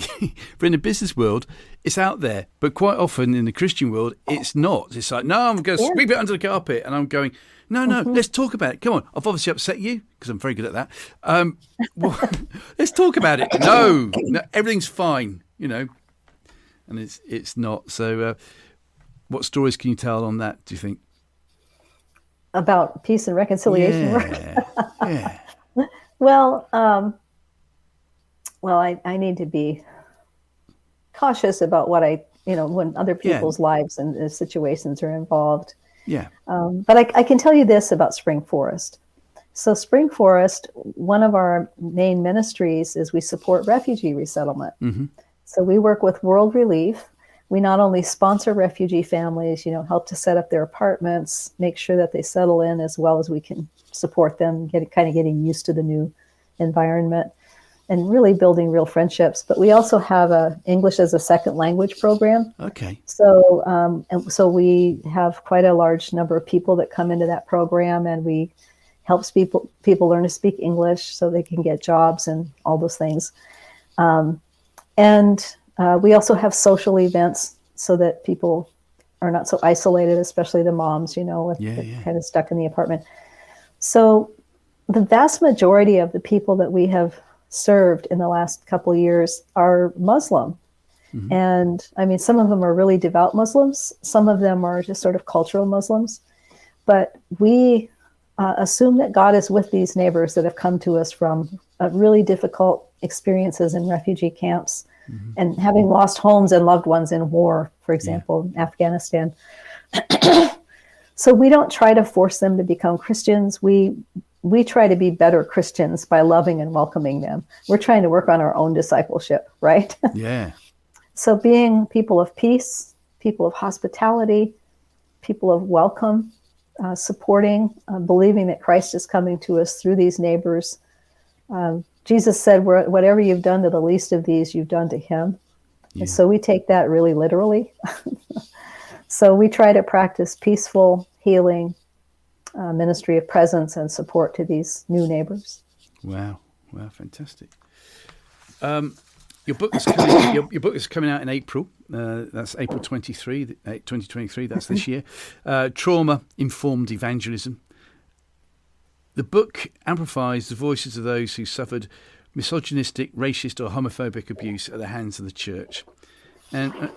for in the business world, it's out there. But quite often in the Christian world, it's not. It's like, no, I'm going to sweep it under the carpet. And I'm going, no, let's talk about it. Come on, I've obviously upset you, because I'm very good at that. Well, let's talk about it. No, everything's fine, And it's not. So what stories can you tell on that, do you think? About peace and reconciliation work? Yeah. Well, I need to be cautious about what when other people's lives and situations are involved. Yeah. But I can tell you this about Spring Forest. So Spring Forest, one of our main ministries is we support refugee resettlement. Mm-hmm. So we work with World Relief. We not only sponsor refugee families, help to set up their apartments, make sure that they settle in as well as we can support them, getting used to the new environment and really building real friendships. But we also have a English as a second language program. Okay. So so we have quite a large number of people that come into that program, and we help people learn to speak English so they can get jobs and all those things. We also have social events so that people are not so isolated, especially the moms, kind of stuck in the apartment. So the vast majority of the people that we have served in the last couple of years are Muslim. Mm-hmm. And I mean, some of them are really devout Muslims. Some of them are just sort of cultural Muslims. But we assume that God is with these neighbors that have come to us from really difficult experiences in refugee camps. Mm-hmm. And having lost homes and loved ones in war, for example, in Afghanistan. So we don't try to force them to become Christians. We try to be better Christians by loving and welcoming them. We're trying to work on our own discipleship, right? Yeah. So being people of peace, people of hospitality, people of welcome, supporting, believing that Christ is coming to us through these neighbors. Jesus said, whatever you've done to the least of these, you've done to him. Yeah. And so we take that really literally. So we try to practice peaceful, healing, ministry of presence and support to these new neighbors. Wow, fantastic. Your book is coming. Your book is coming out in April. That's April 2023. That's this year. Trauma Informed Evangelism. The book amplifies the voices of those who suffered misogynistic, racist, or homophobic abuse at the hands of the church. And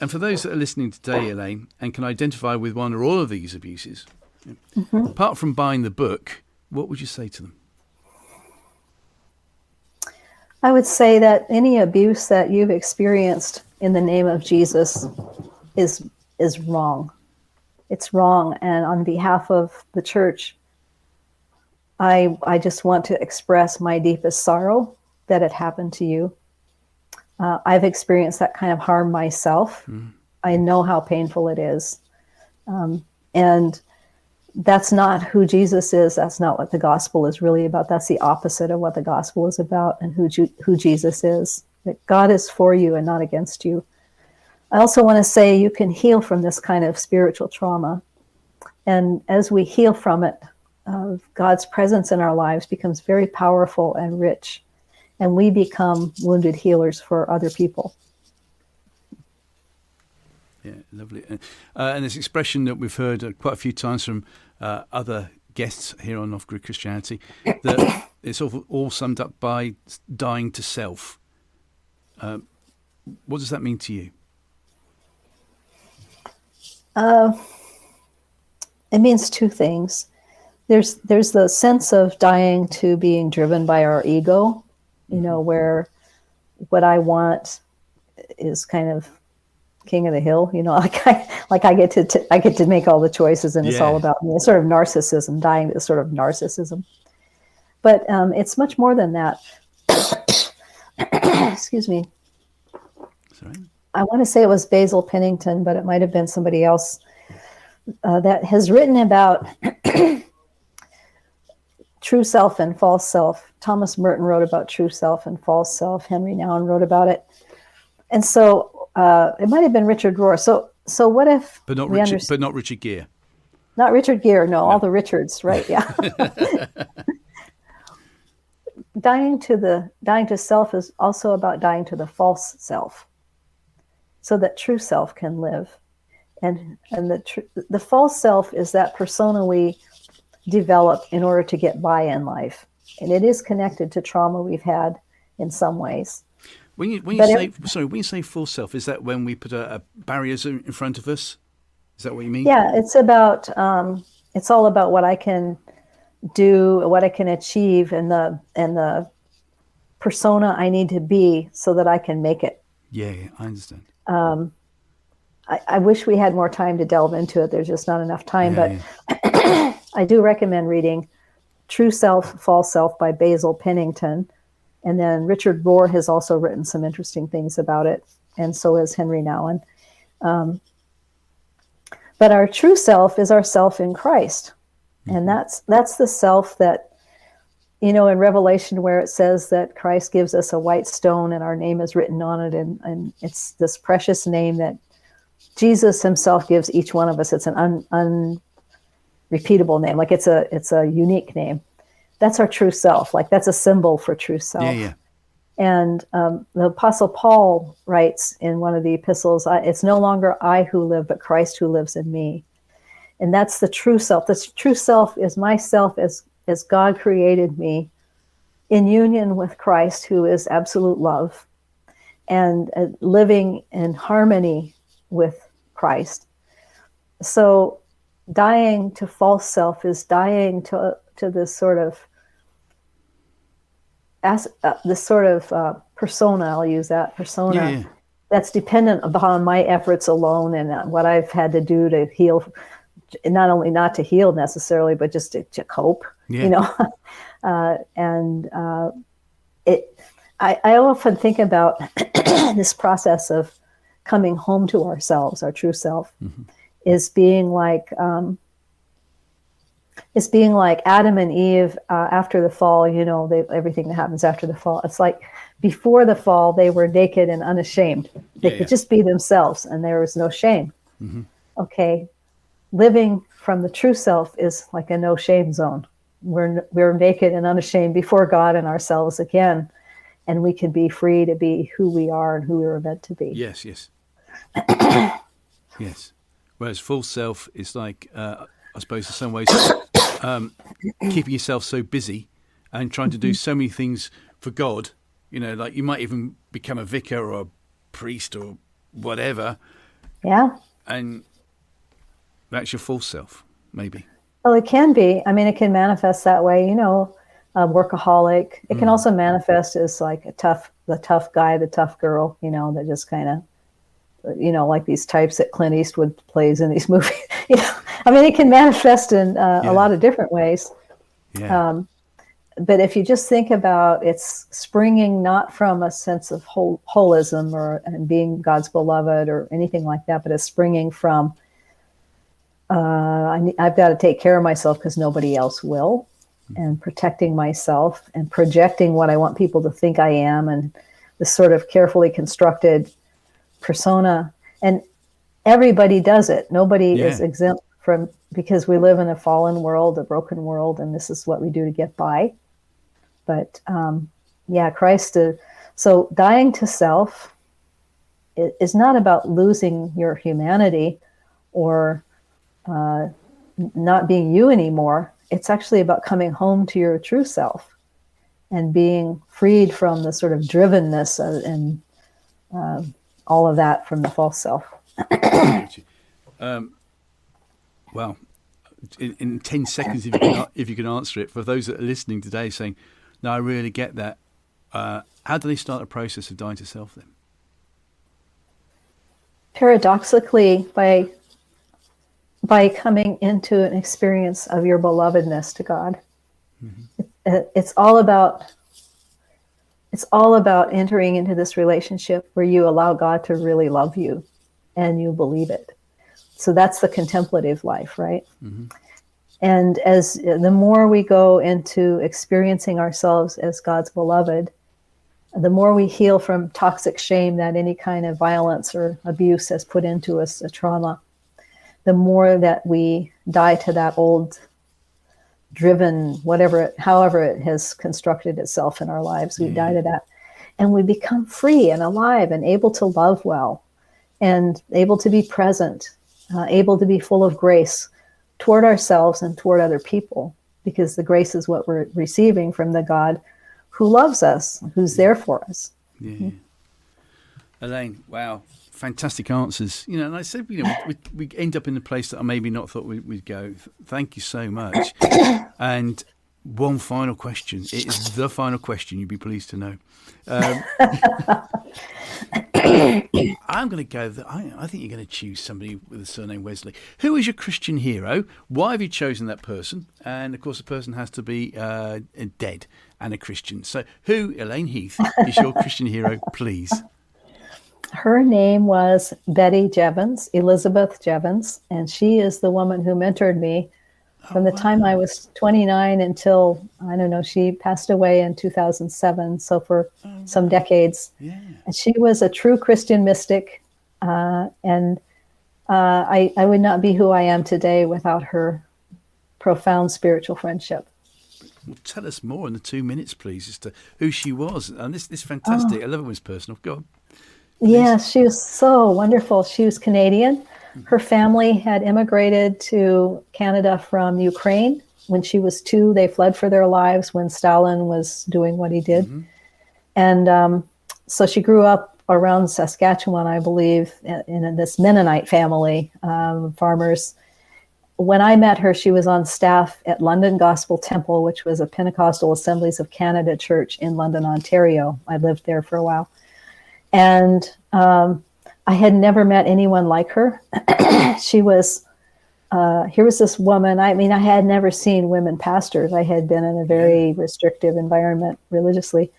for those that are listening today, Elaine, and can identify with one or all of these abuses, apart from buying the book, what would you say to them? I would say that any abuse that you've experienced in the name of Jesus is wrong. It's wrong. And on behalf of the church, I just want to express my deepest sorrow that it happened to you. I've experienced that kind of harm myself. I know how painful it is. And that's not who Jesus is. That's not what the gospel is really about. That's the opposite of what the gospel is about and who Jesus is. That God is for you and not against you. I also want to say you can heal from this kind of spiritual trauma. And as we heal from it, God's presence in our lives becomes very powerful and rich. And we become wounded healers for other people. Yeah, lovely. And this expression that we've heard quite a few times from other guests here on Off Grid Christianity, that it's all summed up by dying to self. What does that mean to you? It means two things. There's the sense of dying to being driven by our ego, where what I want is kind of king of the hill, I get to make all the choices, and it's all about me. It's sort of narcissism, dying to sort of narcissism. But it's much more than that. Excuse me. Sorry. I want to say it was Basil Pennington, but it might have been somebody else that has written about true self and false self. Thomas Merton wrote about true self and false self. Henry Nouwen wrote about it. And so it might have been Richard Rohr. So what if but not Richard Gere. Not Richard Gere, no, all the Richards, right? Yeah. Dying to self is also about dying to the false self, so that true self can live. And the false self is that persona we develop in order to get by in life, and it is connected to trauma we've had in some ways. When you say full self, is that when we put a barriers in front of us? Is that what you mean? Yeah, it's about it's all about what I can do, what I can achieve, and the persona I need to be so that I can make it. Yeah, I understand. I wish we had more time to delve into it. There's just not enough time, but I do recommend reading True Self, False Self by Basil Pennington. And then Richard Rohr has also written some interesting things about it, and so has Henry Nouwen. But our true self is our self in Christ. And that's the self that, in Revelation, where it says that Christ gives us a white stone and our name is written on it, and it's this precious name that Jesus himself gives each one of us. It's an unrepeatable name, like it's a unique name. That's our true self. Like that's a symbol for true self. Yeah. And the Apostle Paul writes in one of the epistles, it's no longer I who live, but Christ who lives in me. And that's the true self. The true self is myself as God created me, in union with Christ, who is absolute love, and living in harmony with Christ. So dying to false self is dying to this sort of persona. I'll use that persona that's dependent upon my efforts alone and what I've had to do to heal, not only not to heal necessarily, but just to cope. I often think about this process of coming home to ourselves, our true self, is being like Adam and Eve after the fall. Everything that happens after the fall. It's like before the fall, they were naked and unashamed. They could just be themselves, and there was no shame. Okay, living from the true self is like a no shame zone. We're naked and unashamed before God and ourselves again, and we can be free to be who we are and who we were meant to be. Yes, yes. Yes. Whereas full self is like, I suppose in some ways, keeping yourself so busy and trying to do so many things for God. You know, like you might even become a vicar or a priest or whatever. Yeah. And that's your full self, maybe. Well, it can be. I mean, it can manifest that way, you know, a workaholic. It can also manifest as like the tough guy, the tough girl, you know, that just kind of, you know, like these types that Clint Eastwood plays in these movies. You know, I mean, it can manifest in a lot of different ways. Yeah. But if you just think about it's springing not from a sense of holism and being God's beloved or anything like that, but it's springing from I've got to take care of myself because nobody else will, and protecting myself and projecting what I want people to think I am, and this sort of carefully constructed persona. And everybody does it. Nobody is exempt from, because we live in a fallen world, a broken world, and this is what we do to get by. But Christ, so dying to self is not about losing your humanity or not being you anymore. It's actually about coming home to your true self and being freed from the sort of drivenness and all of that from the false self. Well, in 10 seconds, if you can answer it, for those that are listening today saying, no, I really get that, how do they start a process of dying to self then? Paradoxically, by coming into an experience of your belovedness to God. It's all about entering into this relationship where you allow God to really love you and you believe it. So that's the contemplative life, right? And as the more we go into experiencing ourselves as God's beloved, the more we heal from toxic shame that any kind of violence or abuse has put into us, a trauma, the more that we die to that old driven, however it has constructed itself in our lives, we die to that. And we become free and alive and able to love well and able to be present, able to be full of grace toward ourselves and toward other people, because the grace is what we're receiving from the God who loves us, who's there for us. Elaine, wow. Fantastic answers. You know, and I said, you know, we end up in the place that I maybe not thought we'd go. Thank you so much. And one final question. It is the final question, you'd be pleased to know. I'm going to go, I think you're going to choose somebody with the surname Wesley. Who is your Christian hero? Why have you chosen that person? And, of course, the person has to be dead and a Christian. So who, Elaine Heath, is your Christian hero, please? Her name was Betty Jevons, Elizabeth Jevons, and she is the woman who mentored me from the time I was 29 until, I don't know, she passed away in 2007, so for some decades. And she was a true Christian mystic, and I would not be who I am today without her profound spiritual friendship. Well, tell us more in the 2 minutes, please, as to who she was. And this is fantastic. I love it when it's personal. Go on. Yeah, she was so wonderful. She was Canadian. Her family had immigrated to Canada from Ukraine when she was 2. They fled for their lives when Stalin was doing what he did. And so she grew up around Saskatchewan, I believe, in this Mennonite family, farmers. When I met her, she was on staff at London Gospel Temple, which was a Pentecostal Assemblies of Canada church in London, Ontario. I lived there for a while. And I had never met anyone like her. She was, here was this woman. I mean, I had never seen women pastors. I had been in a very restrictive environment religiously.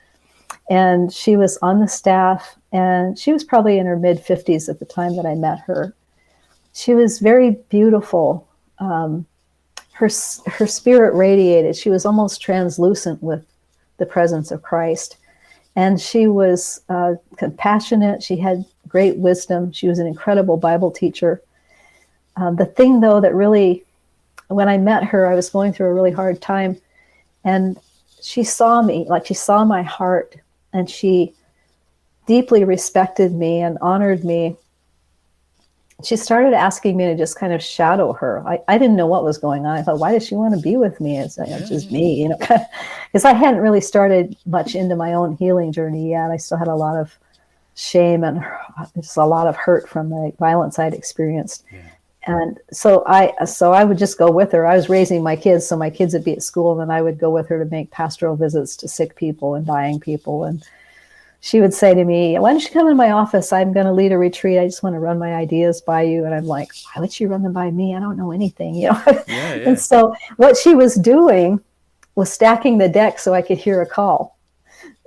And she was on the staff, and she was probably in her mid-50s at the time that I met her. She was very beautiful. Her spirit radiated. She was almost translucent with the presence of Christ. And she was compassionate. She had great wisdom. She was an incredible Bible teacher. The thing, though, that really, when I met her, I was going through a really hard time. And she saw me, like she saw my heart. and she deeply respected me and honored me. She started asking me to just kind of shadow her. I didn't know what was going on. I thought, why does she want to be with me? It's just me, you know, because I hadn't really started much into my own healing journey yet. I still had a lot of shame and just a lot of hurt from the violence I'd experienced. Yeah. And so I would just go with her. I was raising my kids, so my kids would be at school, and then I would go with her to make pastoral visits to sick people and dying people. And she would say to me, why don't you come in my office? I'm going to lead a retreat. I just want to run my ideas by you. And I'm like, why would she run them by me? I don't know anything, you know? Yeah. And so what she was doing was stacking the deck so I could hear a call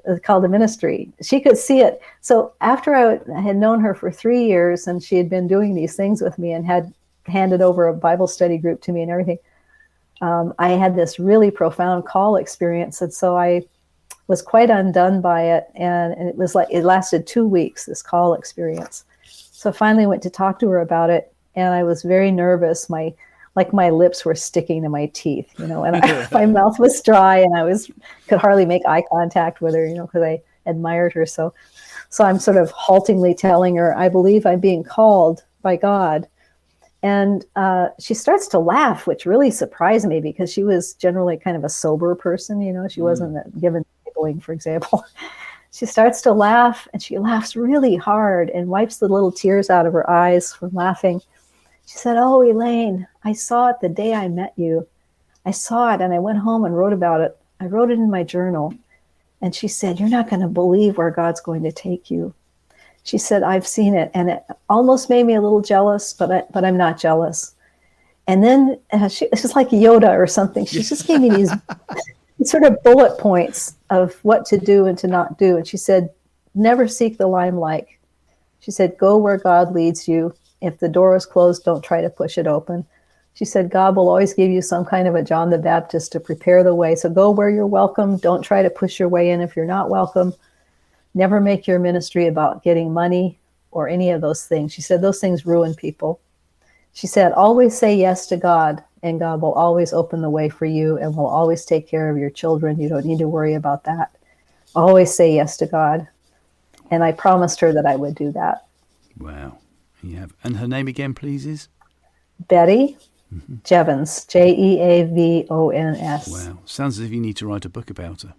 to ministry. She could see it. So after I had known her for 3 years and she had been doing these things with me and had handed over a Bible study group to me and everything, I had this really profound call experience. And so I was quite undone by it. And it was like, it lasted 2 weeks, this call experience. So I finally went to talk to her about it. And I was very nervous. My lips were sticking to my teeth, you know, and my mouth was dry and could hardly make eye contact with her, you know, because I admired her. So I'm sort of haltingly telling her, I believe I'm being called by God. And she starts to laugh, which really surprised me because she was generally kind of a sober person, you know, she wasn't given giggling, for example. She starts to laugh, and she laughs really hard and wipes the little tears out of her eyes from laughing. She said, oh, Elaine, I saw it the day I met you. I saw it, and I went home and wrote about it. I wrote it in my journal. And she said, you're not going to believe where God's going to take you. She said, I've seen it, and it almost made me a little jealous, but I'm not jealous. And then it's like Yoda or something. She just gave me these sort of bullet points of what to do and to not do. And she said, never seek the limelight. She said, go where God leads you. If the door is closed, don't try to push it open. She said, God will always give you some kind of a John the Baptist to prepare the way. So go where you're welcome. Don't try to push your way in if you're not welcome. Never make your ministry about getting money or any of those things. She said, those things ruin people. She said, always say yes to God, and God will always open the way for you and will always take care of your children. You don't need to worry about that. Always say yes to God. And I promised her that I would do that. Wow. You have. And her name again, please, is? Betty Jevons, Jeavons. Wow. Sounds as if you need to write a book about her.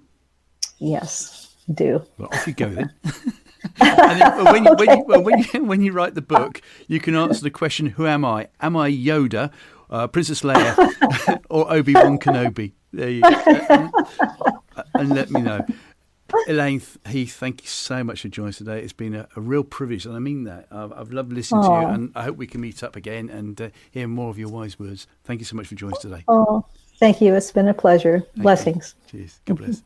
Yes, do. Well, off you go then. And then when you write the book, you can answer the question, who am I? Am I Yoda, Princess Leia, or Obi-Wan Kenobi? There you go. And let me know. Elaine, Heath, thank you so much for joining us today. It's been a real privilege, and I mean that. I've loved listening to you, and I hope we can meet up again and hear more of your wise words. Thank you so much for joining us today. Oh, thank you. It's been a pleasure. Blessings. Cheers. God bless.